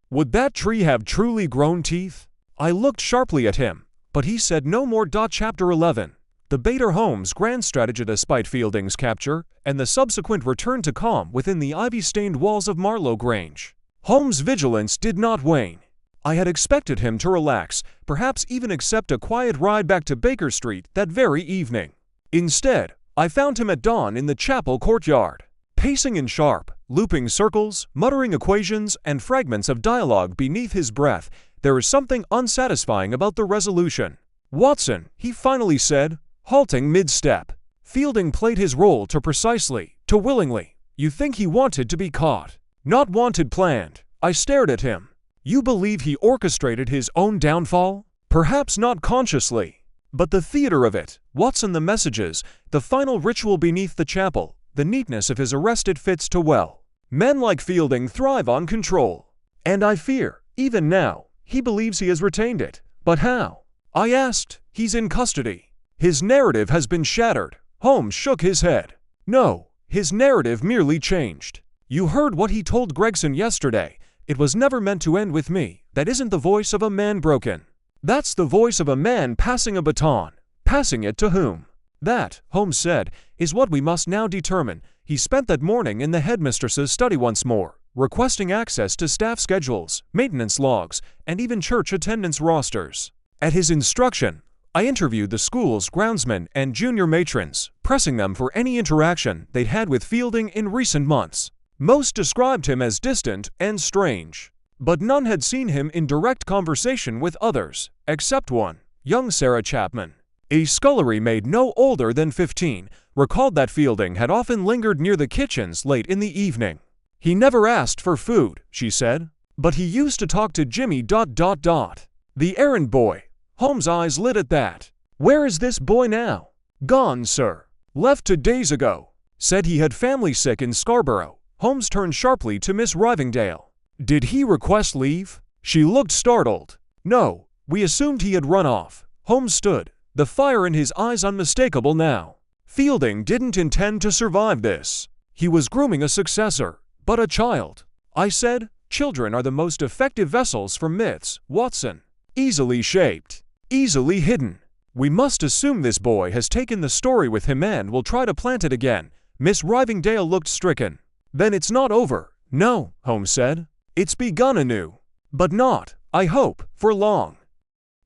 Would that tree have truly grown teeth?" I looked sharply at him, but he said no more. Chapter 11. The Bader Holmes' grand strategy despite Fielding's capture, and the subsequent return to calm within the ivy-stained walls of Marlow Grange. Holmes' vigilance did not wane. I had expected him to relax, perhaps even accept a quiet ride back to Baker Street that very evening. Instead, I found him at dawn in the chapel courtyard, pacing in sharp, looping circles, muttering equations and fragments of dialogue beneath his breath. There is something unsatisfying about the resolution. "Watson," he finally said, halting mid-step. Fielding played his role too precisely, too willingly. "You think he wanted to be caught?" "Not wanted, planned." I stared at him. "You believe he orchestrated his own downfall?" "Perhaps not consciously, but the theater of it, Watson, the messages, the final ritual beneath the chapel, the neatness of his arrested fits too well. Men like Fielding thrive on control. And I fear, even now, he believes he has retained it. But how?" I asked. "He's in custody. His narrative has been shattered." Holmes shook his head. "No, his narrative merely changed. You heard what he told Gregson yesterday. It was never meant to end with me. That isn't the voice of a man broken. That's the voice of a man passing a baton. Passing it to whom?" "That," Holmes said, "is what we must now determine." He spent that morning in the headmistress's study once more, requesting access to staff schedules, maintenance logs, and even church attendance rosters. At his instruction, I interviewed the school's groundsmen and junior matrons, pressing them for any interaction they'd had with Fielding in recent months. Most described him as distant and strange, but none had seen him in direct conversation with others, except one, young Sarah Chapman. A scullery maid no older than 15 recalled that Fielding had often lingered near the kitchens late in the evening. "He never asked for food," she said, "but he used to talk to Jimmy ... The errand boy." Holmes' eyes lit at that. "Where is this boy now?" "Gone, sir. Left 2 days ago. Said he had family sick in Scarborough." Holmes turned sharply to Miss Rivingdale. "Did he request leave?" She looked startled. "No, we assumed he had run off." Holmes stood, the fire in his eyes unmistakable now. "Fielding didn't intend to survive this. He was grooming a successor, but a child." I said, "Children are the most effective vessels for myths, Watson. Easily shaped, easily hidden. We must assume this boy has taken the story with him and will try to plant it again." Miss Rivingdale looked stricken. "Then it's not over." "No," Holmes said. "It's begun anew. But not, I hope, for long."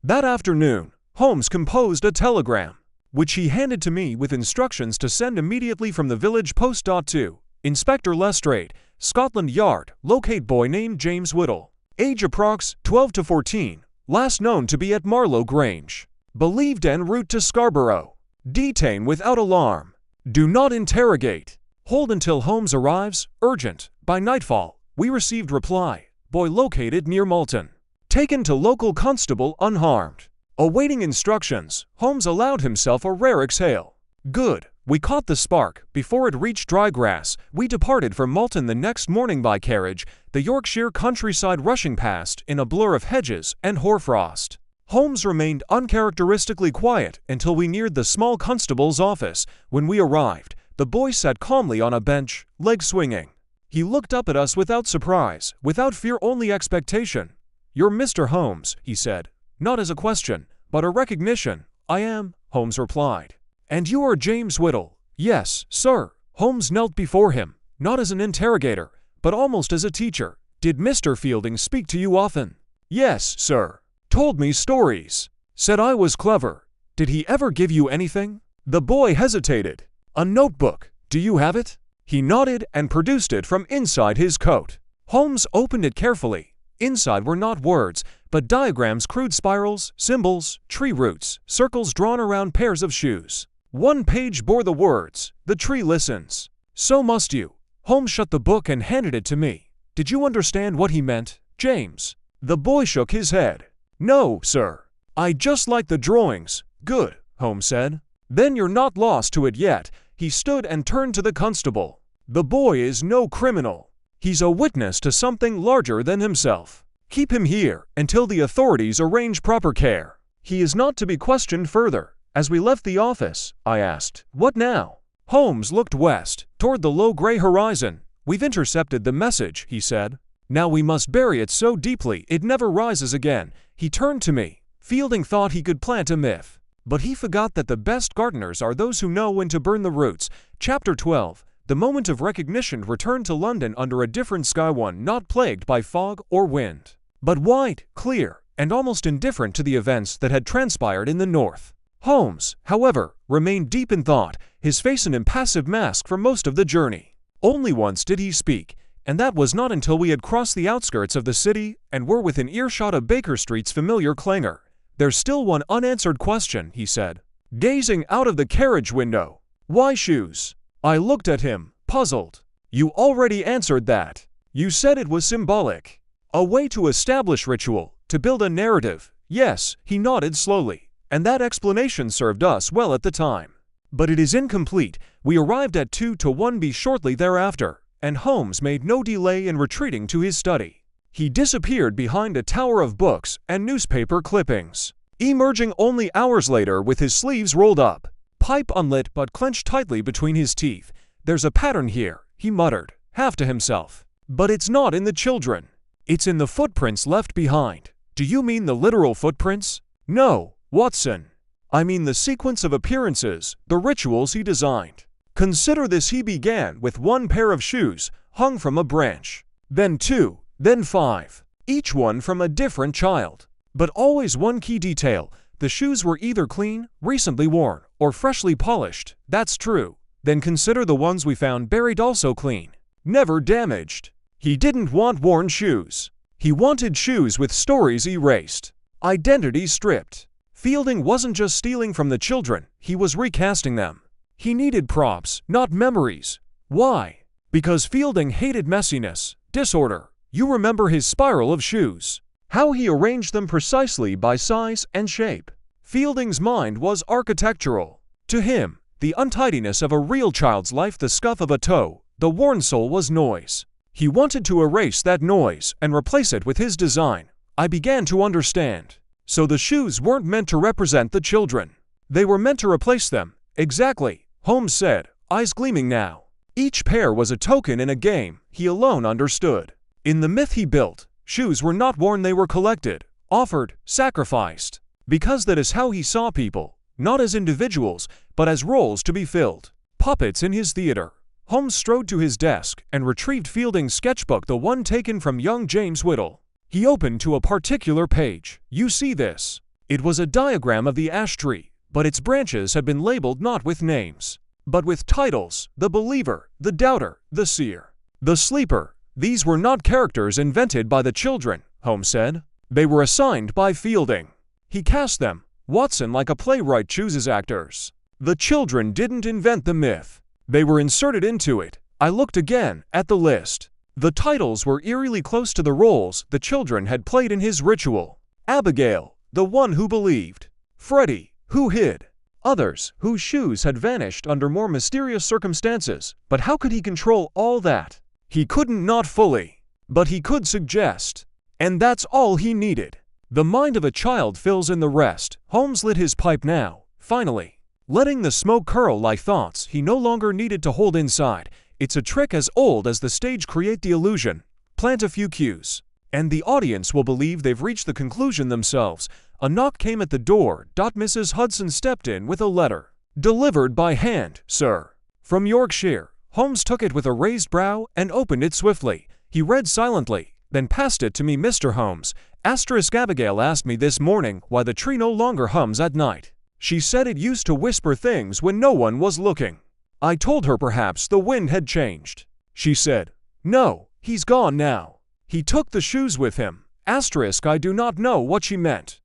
That afternoon, Holmes composed a telegram, which he handed to me with instructions to send immediately from the village post. To Inspector Lestrade, Scotland Yard, locate boy named James Whittle. Age approx. 12 to 14. Last known to be at Marlow Grange. Believed en route to Scarborough. Detain without alarm. Do not interrogate. Hold until Holmes arrives. Urgent. By nightfall. We received reply. Boy located near Malton. Taken to local constable unharmed. Awaiting instructions, Holmes allowed himself a rare exhale. Good. We caught the spark. Before it reached dry grass, we departed for Malton the next morning by carriage, the Yorkshire countryside rushing past in a blur of hedges and hoarfrost. Holmes remained uncharacteristically quiet until we neared the small constable's office. When we arrived, the boy sat calmly on a bench, legs swinging. He looked up at us without surprise, without fear, only expectation. "You're Mr. Holmes," he said, not as a question, but a recognition. "I am," Holmes replied. "And you are James Whittle?" "Yes, sir." Holmes knelt before him, not as an interrogator, but almost as a teacher. "Did Mr. Fielding speak to you often?" "Yes, sir. Told me stories. Said I was clever." "Did he ever give you anything?" The boy hesitated. "A notebook. Do you have it?" He nodded and produced it from inside his coat. Holmes opened it carefully. Inside were not words, but diagrams, crude spirals, symbols, tree roots, circles drawn around pairs of shoes. One page bore the words, "The tree listens. So must you." Holmes shut the book and handed it to me. "Did you understand what he meant, James?" The boy shook his head. "No, sir. I just like the drawings." "Good," Holmes said. "Then you're not lost to it yet." He stood and turned to the constable. "The boy is no criminal. He's a witness to something larger than himself. Keep him here until the authorities arrange proper care. He is not to be questioned further. As we left the office, I asked, "What now?" Holmes looked west, toward the low gray horizon. "We've intercepted the message," he said. "Now we must bury it so deeply it never rises again." He turned to me. Fielding thought he could plant a myth. But he forgot that the best gardeners are those who know when to burn the roots. Chapter 12. The moment of recognition returned to London under a different sky, one not plagued by fog or wind, but wide, clear, and almost indifferent to the events that had transpired in the north. Holmes, however, remained deep in thought, his face an impassive mask for most of the journey. Only once did he speak, and that was not until we had crossed the outskirts of the city and were within earshot of Baker Street's familiar clangor. "There's still one unanswered question," he said, gazing out of the carriage window. "Why shoes?" I looked at him, puzzled. "You already answered that. You said it was symbolic. A way to establish ritual, to build a narrative." "Yes," he nodded slowly, "and that explanation served us well at the time. But it is incomplete. We arrived at 2:1 shortly thereafter, and Holmes made no delay in retreating to his study. He disappeared behind a tower of books and newspaper clippings, emerging only hours later with his sleeves rolled up, pipe unlit but clenched tightly between his teeth. "There's a pattern here," he muttered, half to himself. "But it's not in the children. It's in the footprints left behind." "Do you mean the literal footprints?" "No, Watson. I mean the sequence of appearances, the rituals he designed. Consider this: he began with one pair of shoes hung from a branch, then two, then five, each one from a different child. But always one key detail: the shoes were either clean, recently worn, or freshly polished." "That's true. Then consider the ones we found buried, also clean, never damaged." He didn't want worn shoes. He wanted shoes with stories erased, identities stripped. Fielding wasn't just stealing from the children, he was recasting them. He needed props, not memories. Why? Because Fielding hated messiness, disorder. You remember his spiral of shoes, how he arranged them precisely by size and shape. Fielding's mind was architectural. To him, the untidiness of a real child's life, the scuff of a toe, the worn sole, was noise. He wanted to erase that noise and replace it with his design. I began to understand. So the shoes weren't meant to represent the children. They were meant to replace them. "Exactly," Holmes said, eyes gleaming now. "Each pair was a token in a game he alone understood. In the myth he built, shoes were not worn, they were collected, offered, sacrificed. Because that is how he saw people, not as individuals, but as roles to be filled. Puppets in his theater." Holmes strode to his desk and retrieved Fielding's sketchbook, the one taken from young James Whittle. He opened to a particular page. "You see this?" It was a diagram of the ash tree, but its branches had been labeled not with names, but with titles: the believer, the doubter, the seer, the sleeper. These were not characters invented by the children, Holmes said. They were assigned by Fielding. He cast them, Watson, like a playwright chooses actors. The children didn't invent the myth. They were inserted into it. I looked again at the list. The titles were eerily close to the roles the children had played in his ritual. Abigail, the one who believed. Freddie, who hid. Others, whose shoes had vanished under more mysterious circumstances. But how could he control all that? He couldn't, not fully. But he could suggest. And that's all he needed. The mind of a child fills in the rest. Holmes lit his pipe now, finally, letting the smoke curl like thoughts he no longer needed to hold inside. It's a trick as old as the stage. Create the illusion, plant a few cues, and the audience will believe they've reached the conclusion themselves. A knock came at the door. Mrs. Hudson stepped in with a letter. "Delivered by hand, sir. From Yorkshire." Holmes took it with a raised brow and opened it swiftly. He read silently, then passed it to me. "Mr. Holmes, Abigail asked me this morning why the tree no longer hums at night. She said it used to whisper things when no one was looking. I told her perhaps the wind had changed. She said, 'No, he's gone now. He took the shoes with him.' I do not know what she meant.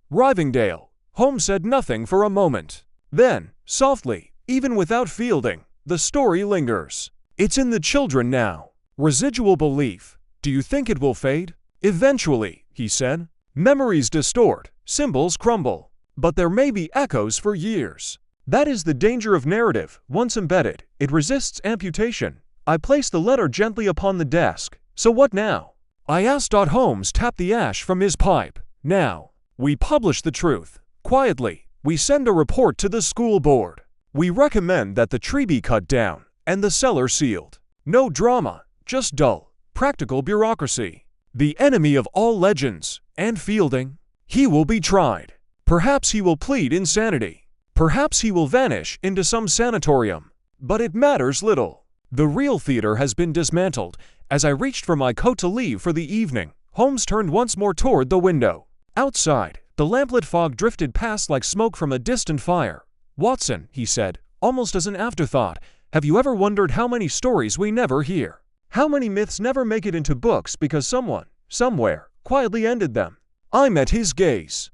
Rivingdale." Holmes said nothing for a moment. Then, softly, even without Fielding, the story lingers. "It's in the children now. Residual belief. Do you think it will fade?" "Eventually," he said. "Memories distort, symbols crumble. But there may be echoes for years. That is the danger of narrative. Once embedded, it resists amputation." I placed the letter gently upon the desk. "So what now?" I asked. Holmes tapped the ash from his pipe. "Now, we publish the truth. Quietly, We send a report to the school board. We recommend that the tree be cut down and the cellar sealed. No drama, just dull, practical bureaucracy. The enemy of all legends, and Fielding. He will be tried. Perhaps he will plead insanity. Perhaps he will vanish into some sanatorium. But it matters little. The real theater has been dismantled. As I reached for my coat to leave for the evening, Holmes turned once more toward the window. Outside, the lamplit fog drifted past like smoke from a distant fire. "Watson," he said, almost as an afterthought, "have you ever wondered how many stories we never hear? How many myths never make it into books because someone, somewhere, quietly ended them?" I met his gaze.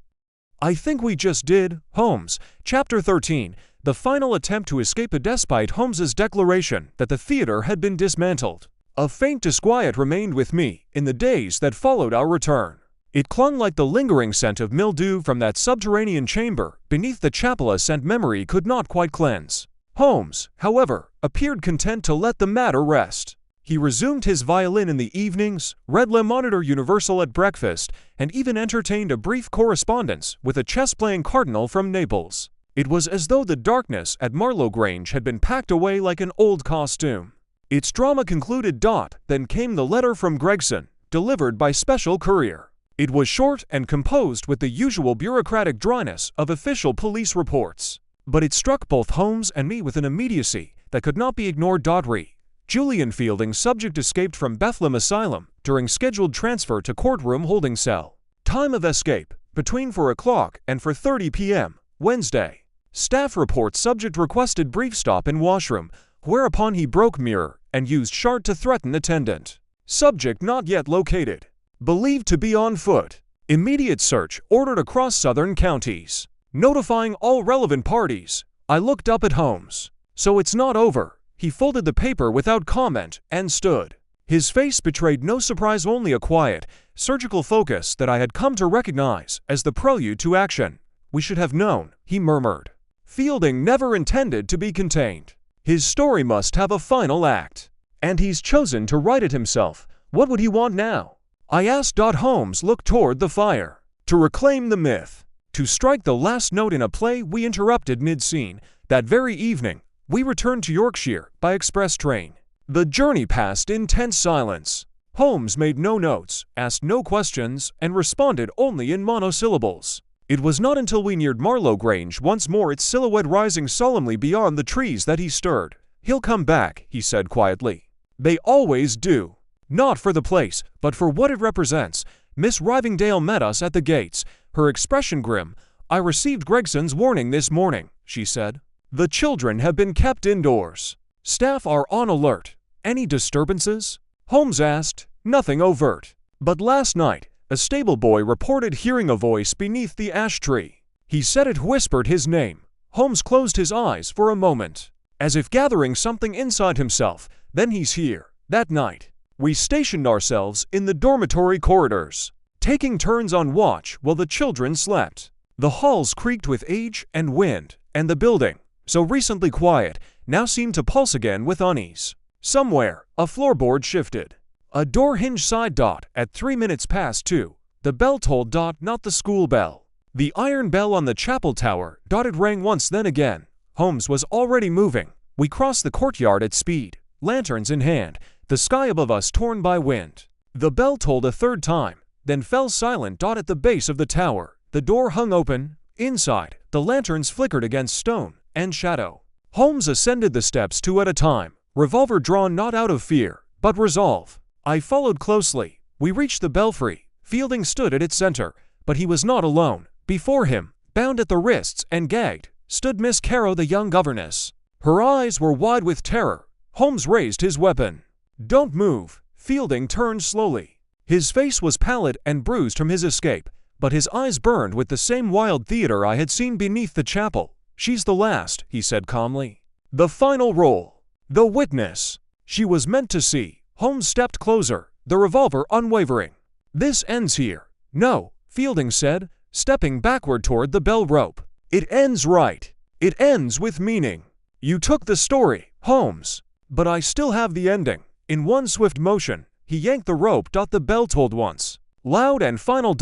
"I think we just did, Holmes." Chapter 13. The final attempt to escape despite Holmes's declaration that the theater had been dismantled. A faint disquiet remained with me in the days that followed our return. It clung like the lingering scent of mildew from that subterranean chamber beneath the chapel, a scent memory could not quite cleanse. Holmes, however, appeared content to let the matter rest. He resumed his violin in the evenings, read Le Moniteur Universal at breakfast, and even entertained a brief correspondence with a chess-playing cardinal from Naples. It was as though the darkness at Marlow Grange had been packed away like an old costume. Its drama concluded. Then came the letter from Gregson, delivered by special courier. It was short and composed with the usual bureaucratic dryness of official police reports. But it struck both Holmes and me with an immediacy that could not be ignored. Re. Julian Fielding, subject, escaped from Bethlehem Asylum during scheduled transfer to courtroom holding cell. Time of escape, between 4 o'clock and 4:30 p.m., Wednesday. Staff report, subject requested brief stop in washroom, whereupon he broke mirror and used shard to threaten attendant. Subject not yet located. Believed to be on foot. Immediate search ordered across southern counties. Notifying all relevant parties. I looked up at Holmes. "So it's not over." He folded the paper without comment and stood. His face betrayed no surprise, only a quiet, surgical focus that I had come to recognize as the prelude to action. "We should have known," he murmured. Fielding never intended to be contained. His story must have a final act. And he's chosen to write it himself. What would he want now? I asked. Holmes looked toward the fire. "To reclaim the myth. To strike the last note in a play we interrupted mid-scene. That very evening, we returned to Yorkshire by express train. The journey passed in tense silence. Holmes made no notes, asked no questions, and responded only in monosyllables. It was not until we neared Marlow Grange once more, its silhouette rising solemnly beyond the trees, that he stirred. "He'll come back," he said quietly. "They always do. Not for the place, but for what it represents." Miss Rivingdale met us at the gates, her expression grim. "I received Gregson's warning this morning," she said. "The children have been kept indoors. Staff are on alert. Any disturbances?" Holmes asked. "Nothing overt. But last night, a stable boy reported hearing a voice beneath the ash tree. He said it whispered his name." Holmes closed his eyes for a moment, as if gathering something inside himself. "Then he's here." That night, we stationed ourselves in the dormitory corridors, taking turns on watch while the children slept. The halls creaked with age and wind, and the building, so recently quiet, now seemed to pulse again with unease. Somewhere, a floorboard shifted. A door hinge sighed. At 3 minutes past 2, the bell tolled. Not the school bell. The iron bell on the chapel tower. It rang once, then again. Holmes was already moving. We crossed the courtyard at speed, lanterns in hand, the sky above us torn by wind. The bell tolled a third time, then fell silent. At the base of the tower, the door hung open. Inside, the lanterns flickered against stone and shadow. Holmes ascended the steps 2 at a time, revolver drawn, not out of fear, but resolve. I followed closely. We reached the belfry. Fielding stood at its center, but he was not alone. Before him, bound at the wrists and gagged, stood Miss Carrow, the young governess. Her eyes were wide with terror. Holmes raised his weapon. "Don't move." Fielding turned slowly. His face was pallid and bruised from his escape, but his eyes burned with the same wild theater I had seen beneath the chapel. "She's the last," he said calmly. "The final roll. The witness. She was meant to see." Holmes stepped closer, the revolver unwavering. "This ends here." "No," Fielding said, stepping backward toward the bell rope. "It ends right. It ends with meaning. You took the story, Holmes, but I still have the ending." In one swift motion, he yanked the rope. The bell tolled once, loud and final.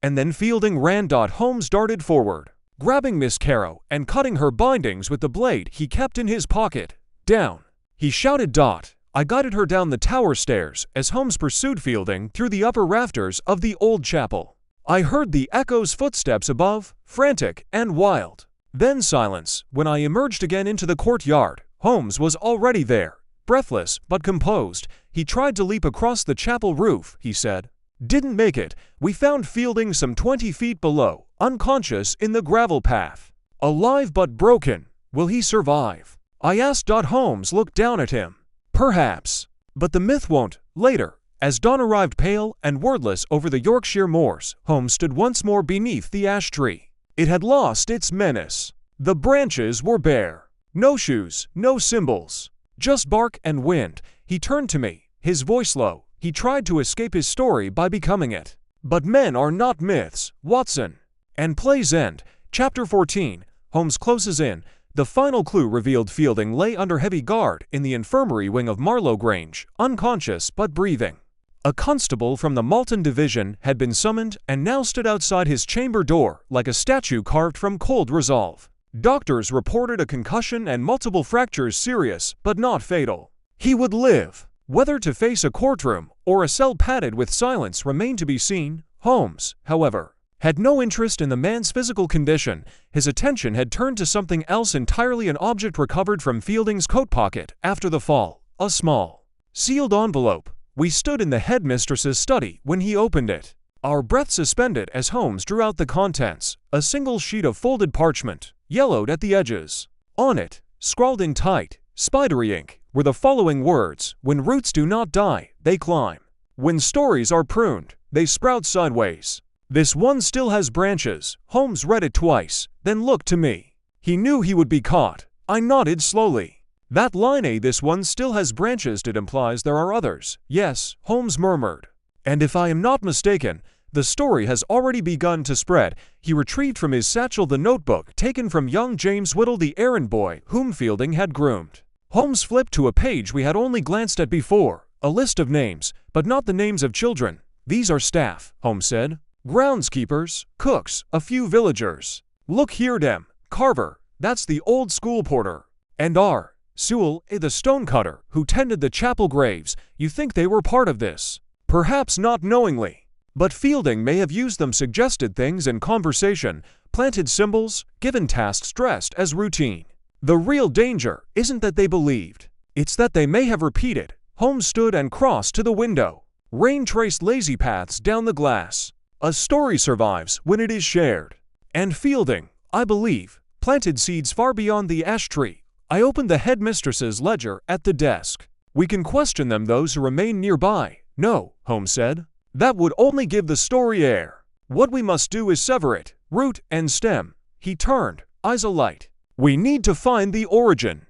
And then Fielding ran. Holmes darted forward. grabbing Miss Caro and cutting her bindings with the blade he kept in his pocket. Down, he shouted. I guided her down the tower stairs as Holmes pursued Fielding through the upper rafters of the old chapel. I heard the echo's footsteps above, frantic and wild. Then silence. When I emerged again into the courtyard, Holmes was already there, breathless but composed. He tried to leap across the chapel roof, he said. Didn't make it. We found Fielding some 20 feet below, unconscious in the gravel path. Alive but broken. Will he survive? I asked. Holmes looked down at him. Perhaps. But the myth won't. Later, as dawn arrived pale and wordless over the Yorkshire moors, Holmes stood once more beneath the ash tree. It had lost its menace. The branches were bare. No shoes, no symbols. Just bark and wind. He turned to me, his voice low. He tried to escape his story by becoming it. But men are not myths, Watson. And play's end. Chapter 14. Holmes closes in. The final clue revealed Fielding lay under heavy guard in the infirmary wing of Marlow Grange, unconscious but breathing. A constable from the Malton division had been summoned and now stood outside his chamber door like a statue carved from cold resolve. Doctors reported a concussion and multiple fractures, serious but not fatal. He would live. Whether to face a courtroom or a cell padded with silence remained to be seen. Holmes, however, had no interest in the man's physical condition. His attention had turned to something else entirely, an object recovered from Fielding's coat pocket after the fall, a small, sealed envelope. We stood in the headmistress's study when he opened it, our breath suspended as Holmes drew out the contents, a single sheet of folded parchment, yellowed at the edges. On it, scrawled in tight, spidery ink, were the following words: "When roots do not die, they climb. When stories are pruned, they sprout sideways. This one still has branches." Holmes read it twice, then looked to me. He knew he would be caught. I nodded slowly. That line, this one still has branches, it implies there are others. Yes, Holmes murmured. And if I am not mistaken, the story has already begun to spread. He retrieved from his satchel the notebook taken from young James Whittle, the errand boy whom Fielding had groomed. Holmes flipped to a page we had only glanced at before, a list of names, but not the names of children. "These are staff," Holmes said. "Groundskeepers, cooks, a few villagers. Look here, dem, Carver, that's the old school porter. And R. Sewell, the stonecutter, who tended the chapel graves. You think they were part of this? Perhaps not knowingly. But Fielding may have used them, suggested things in conversation, planted symbols, given tasks dressed as routine. The real danger isn't that they believed. It's that they may have repeated." Holmes stood and crossed to the window. Rain traced lazy paths down the glass. A story survives when it is shared. And Fielding, I believe, planted seeds far beyond the ash tree. I opened the headmistress's ledger at the desk. "We can question them, those who remain nearby." "No," Holmes said. "That would only give the story air. What we must do is sever it, root and stem." He turned, eyes alight. "We need to find the origin."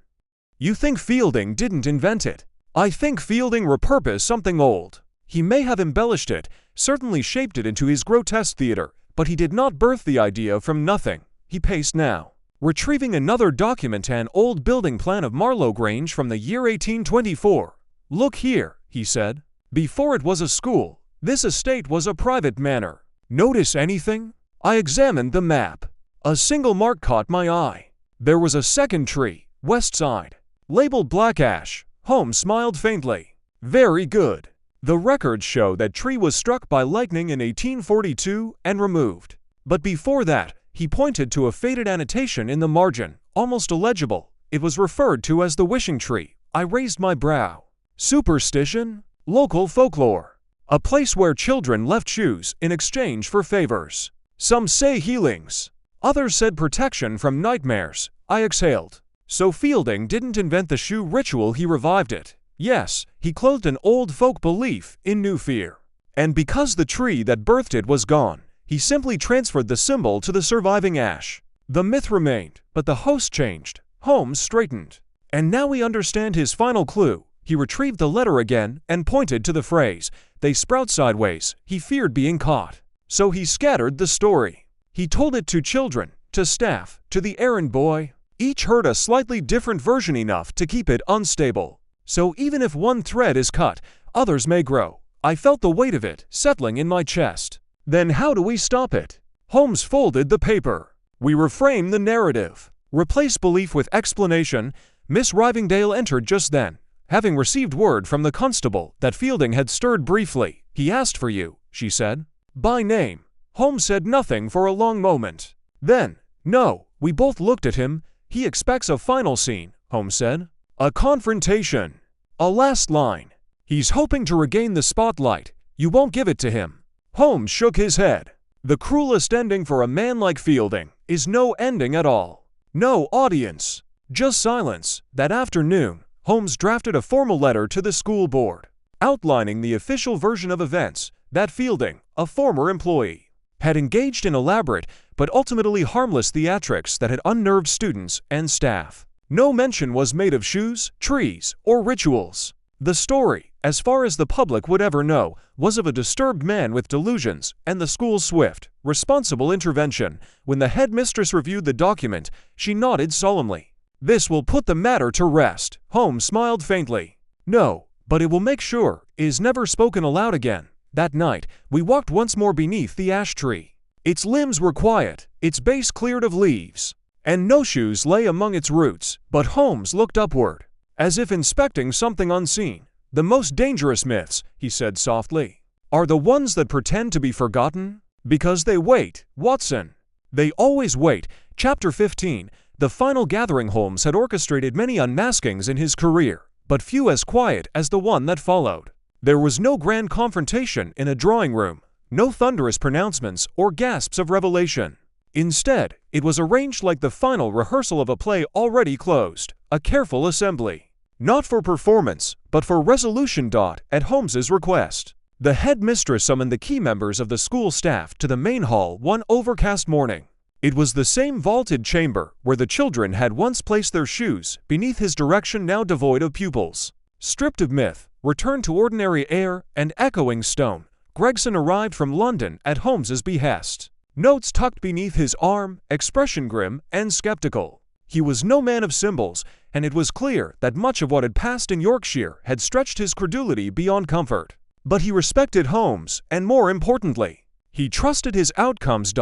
"You think Fielding didn't invent it?" "I think Fielding repurposed something old. He may have embellished it, certainly shaped it into his grotesque theater, but he did not birth the idea from nothing." He paced now, retrieving another document, an old building plan of Marlow Grange from the year 1824. "Look here," he said. "Before it was a school, this estate was a private manor. Notice anything?" I examined the map. A single mark caught my eye. There was a second tree, west side, labeled black ash. Holmes smiled faintly. "Very good. The records show that tree was struck by lightning in 1842 and removed. But before that," he pointed to a faded annotation in the margin, almost illegible. "It was referred to as the wishing tree." I raised my brow. "Superstition? Local folklore. A place where children left shoes in exchange for favors. Some say healings. Others said protection from nightmares." I exhaled. "So Fielding didn't invent the shoe ritual, he revived it." "Yes, he clothed an old folk belief in new fear. And because the tree that birthed it was gone, he simply transferred the symbol to the surviving ash. The myth remained, but the host changed." Holmes straightened. "And now we understand his final clue." He retrieved the letter again and pointed to the phrase, "They sprout sideways." He feared being caught. So he scattered the story. He told it to children, to staff, to the errand boy. Each heard a slightly different version, enough to keep it unstable. So even if one thread is cut, others may grow. I felt the weight of it settling in my chest. "Then how do we stop it?" Holmes folded the paper. We reframe the narrative. Replace belief with explanation. Miss Rivingdale entered just then, having received word from the constable that Fielding had stirred briefly. He asked for you, she said. By name. Holmes said nothing for a long moment. Then, no, we both looked at him. He expects a final scene, Holmes said. A confrontation. A last line. He's hoping to regain the spotlight. You won't give it to him. Holmes shook his head. The cruelest ending for a man like Fielding is no ending at all. No audience. Just silence. That afternoon, Holmes drafted a formal letter to the school board, outlining the official version of events that Fielding, a former employee, had engaged in elaborate but ultimately harmless theatrics that had unnerved students and staff. No mention was made of shoes, trees, or rituals. The story, as far as the public would ever know, was of a disturbed man with delusions and the school's swift, responsible intervention. When the headmistress reviewed the document, she nodded solemnly. This will put the matter to rest. Holmes smiled faintly. No, but it will make sure it is never spoken aloud again. That night, we walked once more beneath the ash tree. Its limbs were quiet, its base cleared of leaves, and no shoes lay among its roots. But Holmes looked upward, as if inspecting something unseen. The most dangerous myths, he said softly, are the ones that pretend to be forgotten. Because they wait, Watson. They always wait. Chapter 15. The final gathering. Holmes had orchestrated many unmaskings in his career, but few as quiet as the one that followed. There was no grand confrontation in a drawing room, no thunderous pronouncements or gasps of revelation. Instead, it was arranged like the final rehearsal of a play already closed, a careful assembly. Not for performance, but for resolution. At Holmes's request, the headmistress summoned the key members of the school staff to the main hall one overcast morning. It was the same vaulted chamber where the children had once placed their shoes, beneath his direction now devoid of pupils. Stripped of myth, returned to ordinary air and echoing stone, Gregson arrived from London at Holmes's behest. Notes tucked beneath his arm, expression grim and skeptical. He was no man of symbols, and it was clear that much of what had passed in Yorkshire had stretched his credulity beyond comfort. But he respected Holmes, and more importantly, he trusted his outcomes.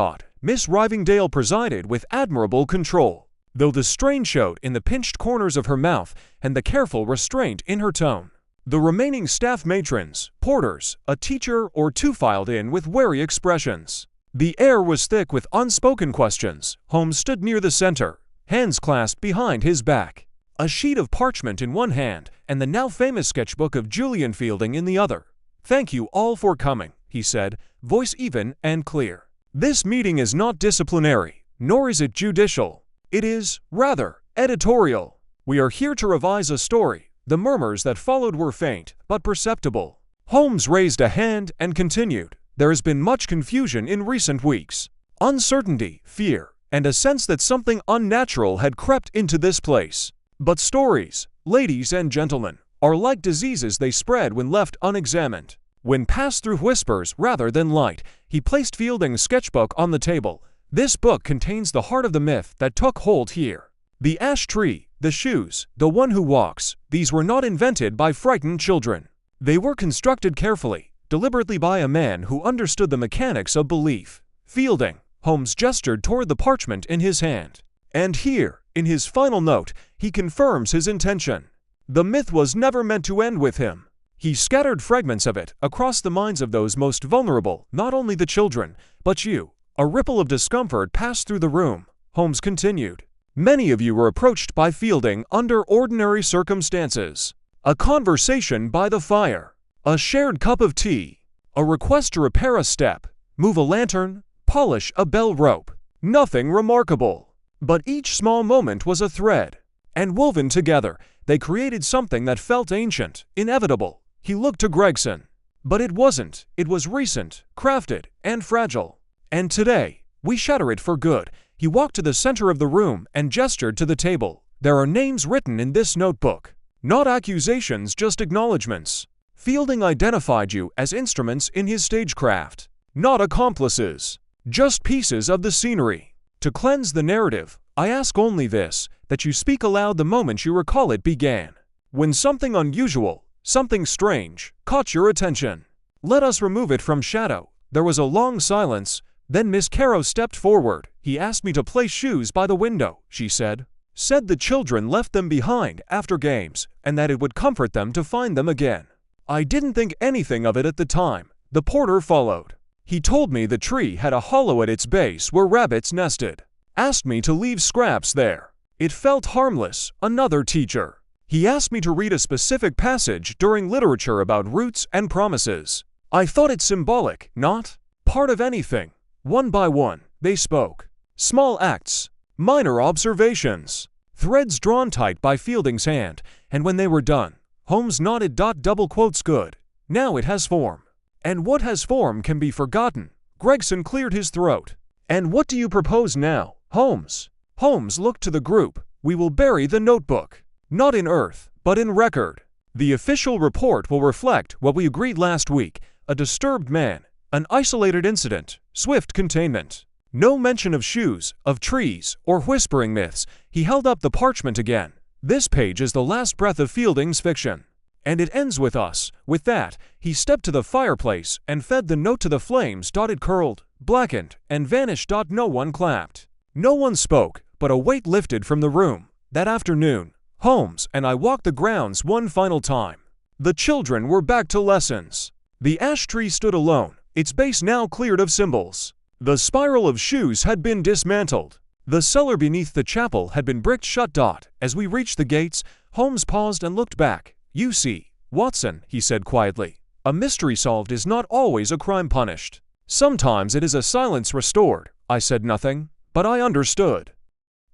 Miss Rivingdale presided with admirable control, though the strain showed in the pinched corners of her mouth and the careful restraint in her tone. The remaining staff matrons, porters, a teacher or two filed in with wary expressions. The air was thick with unspoken questions. Holmes stood near the center, hands clasped behind his back, a sheet of parchment in one hand and the now famous sketchbook of Julian Fielding in the other. Thank you all for coming, he said, voice even and clear. This meeting is not disciplinary, nor is it judicial. It is, rather, editorial. We are here to revise a story. The murmurs that followed were faint, but perceptible. Holmes raised a hand and continued. There has been much confusion in recent weeks. Uncertainty, fear, and a sense that something unnatural had crept into this place. But stories, ladies and gentlemen, are like diseases. They spread when left unexamined. When passed through whispers rather than light. He placed Fielding's sketchbook on the table. This book contains the heart of the myth that took hold here. The ash tree, the shoes, the one who walks, these were not invented by frightened children. They were constructed carefully, deliberately by a man who understood the mechanics of belief. Fielding, Holmes gestured toward the parchment in his hand. And here, in his final note, he confirms his intention. The myth was never meant to end with him. He scattered fragments of it across the minds of those most vulnerable, not only the children, but you. A ripple of discomfort passed through the room. Holmes continued. Many of you were approached by Fielding under ordinary circumstances. A conversation by the fire. A shared cup of tea. A request to repair a step, move a lantern, polish a bell rope. Nothing remarkable. But each small moment was a thread. And woven together, they created something that felt ancient, inevitable. He looked to Gregson. But it wasn't. It was recent, crafted, and fragile. And today, we shatter it for good. He walked to the center of the room and gestured to the table. There are names written in this notebook. Not accusations, just acknowledgments. Fielding identified you as instruments in his stagecraft. Not accomplices. Just pieces of the scenery. To cleanse the narrative, I ask only this, that you speak aloud the moment you recall it began. When something unusual, something strange, caught your attention. Let us remove it from shadow. There was a long silence. Then Miss Caro stepped forward. He asked me to place shoes by the window, she said. Said the children left them behind after games and that it would comfort them to find them again. I didn't think anything of it at the time. The porter followed. He told me the tree had a hollow at its base where rabbits nested. Asked me to leave scraps there. It felt harmless, another teacher. He asked me to read a specific passage during literature about roots and promises. I thought it symbolic, not part of anything. One by one, they spoke. Small acts, minor observations, threads drawn tight by Fielding's hand, and when they were done, Holmes nodded. Double quotes good. Now it has form. And what has form can be forgotten. Gregson cleared his throat. And what do you propose now, Holmes? Holmes looked to the group. We will bury the notebook. Not in earth, but in record. The official report will reflect what we agreed last week. A disturbed man, an isolated incident, swift containment. No mention of shoes, of trees, or whispering myths. He held up the parchment again. This page is the last breath of Fielding's fiction. And it ends with us. With that, he stepped to the fireplace and fed the note to the flames. It curled, blackened, and vanished. No one clapped. No one spoke, but a weight lifted from the room. That afternoon, Holmes and I walked the grounds one final time. The children were back to lessons. The ash tree stood alone, its base now cleared of symbols. The spiral of shoes had been dismantled. The cellar beneath the chapel had been bricked shut. As we reached the gates, Holmes paused and looked back. You see, Watson, he said quietly, a mystery solved is not always a crime punished. Sometimes it is a silence restored. I said nothing, but I understood.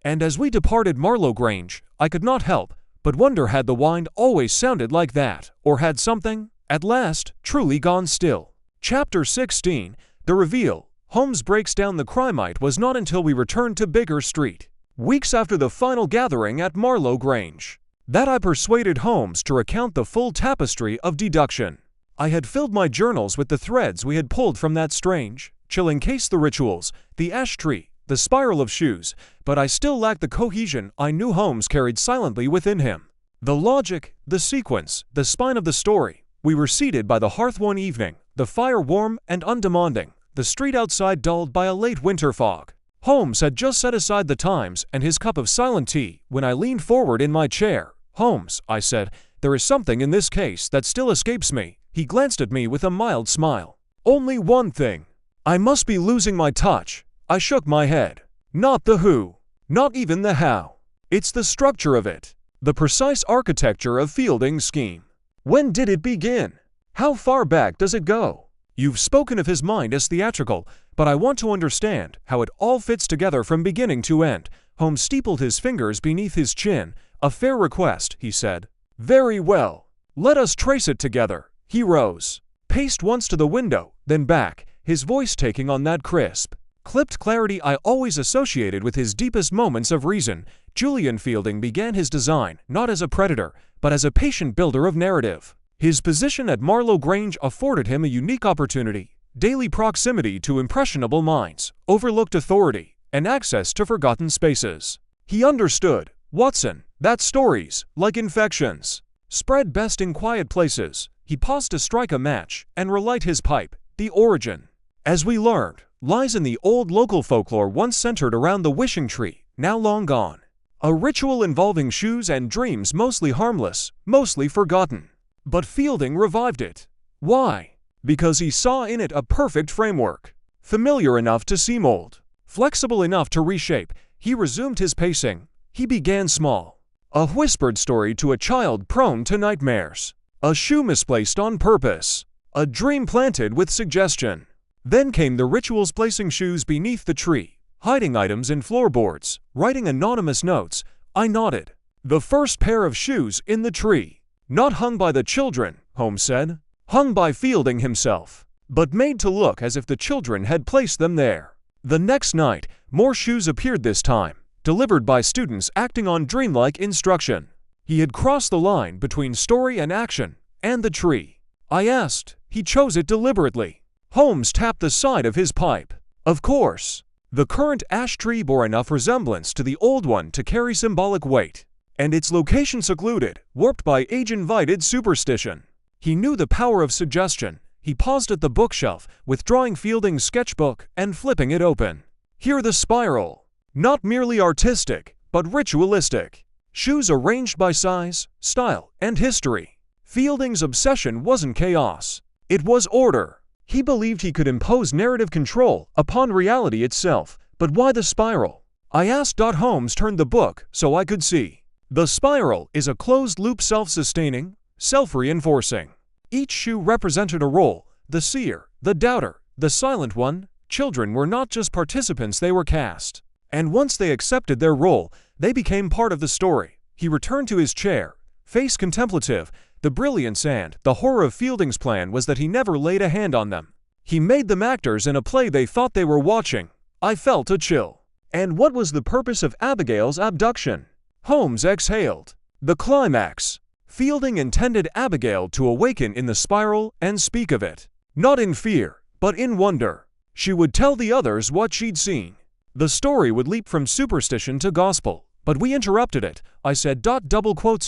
And as we departed Marlow Grange, I could not help but wonder, had the wind always sounded like that, or had something, at last, truly gone still? Chapter 16, The Reveal. Holmes breaks down the crime. It was not until we returned to Baker Street, weeks after the final gathering at Marlow Grange, that I persuaded Holmes to recount the full tapestry of deduction. I had filled my journals with the threads we had pulled from that strange, chilling case: the rituals, the ash tree, the spiral of shoes, but I still lacked the cohesion I knew Holmes carried silently within him. The logic, the sequence, the spine of the story. We were seated by the hearth one evening, the fire warm and undemanding, the street outside dulled by a late winter fog. Holmes had just set aside the Times and his cup of silent tea when I leaned forward in my chair. Holmes, I said, there is something in this case that still escapes me. He glanced at me with a mild smile. Only one thing. I must be losing my touch. I shook my head. Not the who. Not even the how. It's the structure of it. The precise architecture of Fielding's scheme. When did it begin? How far back does it go? You've spoken of his mind as theatrical, but I want to understand how it all fits together from beginning to end. Holmes steepled his fingers beneath his chin. A fair request, he said. Very well. Let us trace it together. He rose, paced once to the window, then back, his voice taking on that crisp, clipped clarity I always associated with his deepest moments of reason. Julian Fielding began his design not as a predator, but as a patient builder of narrative. His position at Marlow Grange afforded him a unique opportunity: daily proximity to impressionable minds, overlooked authority, and access to forgotten spaces. He understood, Watson, that stories, like infections, spread best in quiet places. He paused to strike a match and relight his pipe. The origin, as we learned, lies in the old local folklore once centered around the wishing tree, now long gone. A ritual involving shoes and dreams, mostly harmless, mostly forgotten. But Fielding revived it. Why? Because he saw in it a perfect framework, familiar enough to seem old, flexible enough to reshape. He resumed his pacing. He began small. A whispered story to a child prone to nightmares. A shoe misplaced on purpose. A dream planted with suggestion. Then came the rituals: placing shoes beneath the tree, hiding items in floorboards, writing anonymous notes. I nodded. The first pair of shoes in the tree. Not hung by the children, Holmes said. Hung by Fielding himself, but made to look as if the children had placed them there. The next night, more shoes appeared, this time delivered by students acting on dreamlike instruction. He had crossed the line between story and action, and the tree. I asked. He chose it deliberately. Holmes tapped the side of his pipe. Of course. The current ash tree bore enough resemblance to the old one to carry symbolic weight, and its location secluded, warped by age-invited superstition. He knew the power of suggestion. He paused at the bookshelf, withdrawing Fielding's sketchbook and flipping it open. Here the spiral. Not merely artistic, but ritualistic. Shoes arranged by size, style, and history. Fielding's obsession wasn't chaos. It was order. He believed he could impose narrative control upon reality itself. But why the spiral? I asked. Holmes turned the book so I could see. The spiral is a closed-loop self-sustaining, self-reinforcing. Each shoe represented a role: the seer, the doubter, the silent one. Children were not just participants, they were cast. And once they accepted their role, they became part of the story. He returned to his chair, face contemplative. The brilliance and the horror of Fielding's plan was that he never laid a hand on them. He made them actors in a play they thought they were watching. I felt a chill. And what was the purpose of Abigail's abduction? Holmes exhaled. The climax. Fielding intended Abigail to awaken in the spiral and speak of it. Not in fear, but in wonder. She would tell the others what she'd seen. The story would leap from superstition to gospel. But we interrupted it. I said,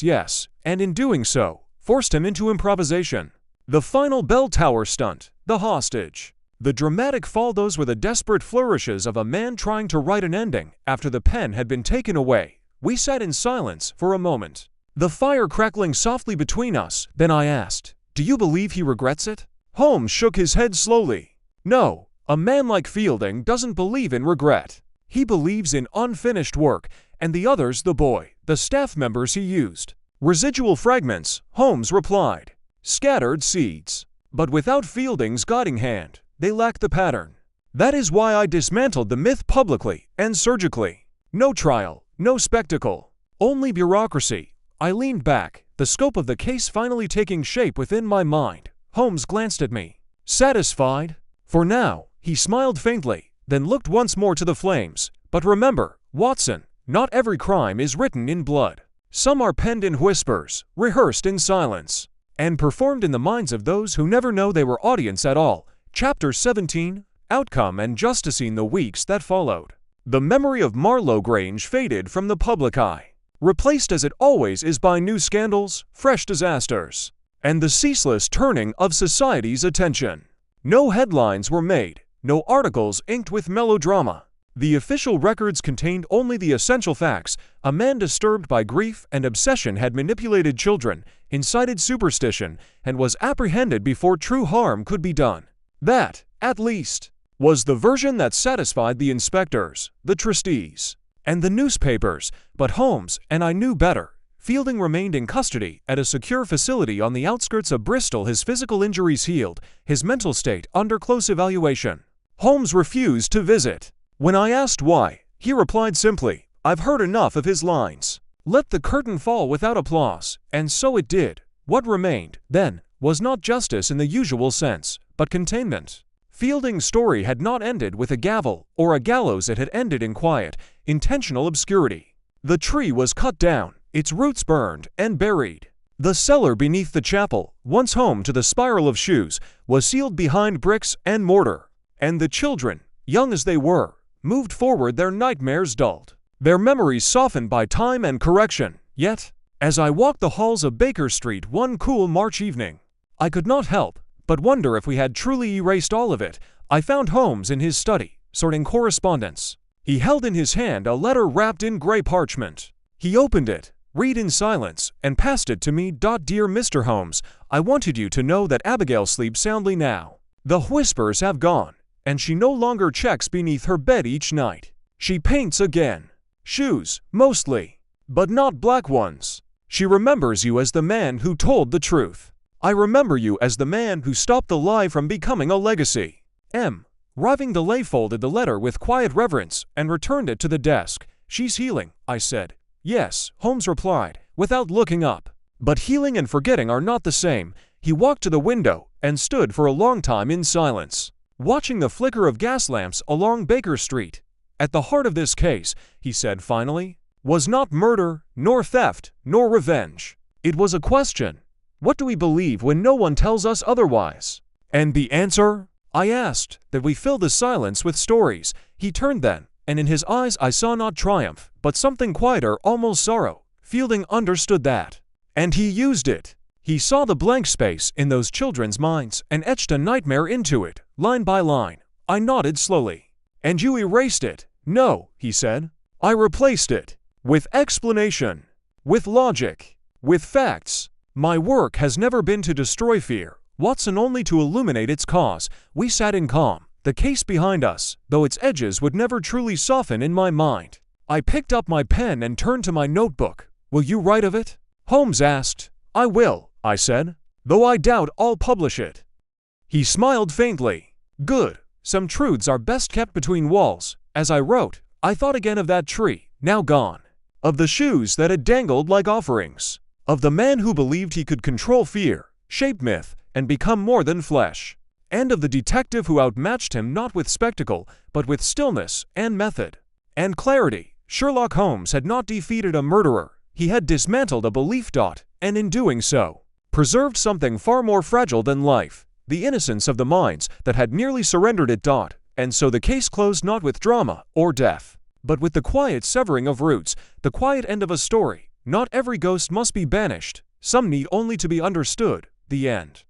"Yes," and in doing so, forced him into improvisation. The final bell tower stunt, the hostage. The dramatic fall. Those were the desperate flourishes of a man trying to write an ending after the pen had been taken away. We sat in silence for a moment, the fire crackling softly between us. Then I asked, "Do you believe he regrets it?" Holmes shook his head slowly. "No, a man like Fielding doesn't believe in regret. He believes in unfinished work, and the others, the boy, the staff members he used. Residual fragments," Holmes replied. "Scattered seeds. But without Fielding's guiding hand, they lack the pattern. That is why I dismantled the myth publicly and surgically. No trial, no spectacle, only bureaucracy." I leaned back, the scope of the case finally taking shape within my mind. Holmes glanced at me. "Satisfied?" "For now," he smiled faintly, then looked once more to the flames. "But remember, Watson, not every crime is written in blood. Some are penned in whispers, rehearsed in silence, and performed in the minds of those who never know they were audience at all." Chapter 17, Outcome and Justice. In the weeks that followed, the memory of Marlowe Grange faded from the public eye, replaced as it always is by new scandals, fresh disasters, and the ceaseless turning of society's attention. No headlines were made, no articles inked with melodrama. The official records contained only the essential facts. A man disturbed by grief and obsession had manipulated children, incited superstition, and was apprehended before true harm could be done. That, at least, was the version that satisfied the inspectors, the trustees, and the newspapers. But Holmes and I knew better. Fielding remained in custody at a secure facility on the outskirts of Bristol, his physical injuries healed, his mental state under close evaluation. Holmes refused to visit. When I asked why, he replied simply, "I've heard enough of his lines." Let the curtain fall without applause, and so it did. What remained, then, was not justice in the usual sense, but containment. Fielding's story had not ended with a gavel or a gallows. It had ended in quiet, intentional obscurity. The tree was cut down, its roots burned and buried. The cellar beneath the chapel, once home to the spiral of shoes, was sealed behind bricks and mortar. And the children, young as they were, moved forward, their nightmares dulled, their memories softened by time and correction. Yet, as I walked the halls of Baker Street one cool March evening, I could not help but wonder if we had truly erased all of it. I found Holmes in his study, sorting correspondence. He held in his hand a letter wrapped in gray parchment. He opened it, read in silence, and passed it to me. "Dear Mr. Holmes, I wanted you to know that Abigail sleeps soundly now. The whispers have gone, and she no longer checks beneath her bed each night. She paints again. Shoes, mostly, but not black ones. She remembers you as the man who told the truth. I remember you as the man who stopped the lie from becoming a legacy." Riving Delay folded the letter with quiet reverence and returned it to the desk. "She's healing," I said. "Yes," Holmes replied, without looking up. "But healing and forgetting are not the same." He walked to the window and stood for a long time in silence, watching the flicker of gas lamps along Baker Street. "At the heart of this case," he said finally, "was not murder, nor theft, nor revenge. It was a question. What do we believe when no one tells us otherwise?" "And the answer?" I asked. "That we fill the silence with stories." He turned then, and in his eyes I saw not triumph, but something quieter, almost sorrow. Fielding understood that, and he used it. He saw the blank space in those children's minds and etched a nightmare into it, line by line. I nodded slowly. "And you erased it?" "No," he said. "I replaced it. With explanation. With logic. With facts. My work has never been to destroy fear, Watson, only to illuminate its cause." We sat in calm, the case behind us, though its edges would never truly soften in my mind. I picked up my pen and turned to my notebook. "Will you write of it?" Holmes asked. "I will," I said, "though I doubt I'll publish it." He smiled faintly. "Good. Some truths are best kept between walls." As I wrote, I thought again of that tree, now gone, of the shoes that had dangled like offerings, of the man who believed he could control fear, shape myth, and become more than flesh, and of the detective who outmatched him not with spectacle, but with stillness and method and clarity. Sherlock Holmes had not defeated a murderer, he had dismantled a belief, and in doing so, preserved something far more fragile than life, the innocence of the minds that had nearly surrendered it. And so the case closed not with drama or death, but with the quiet severing of roots, the quiet end of a story. Not every ghost must be banished, some need only to be understood. The end.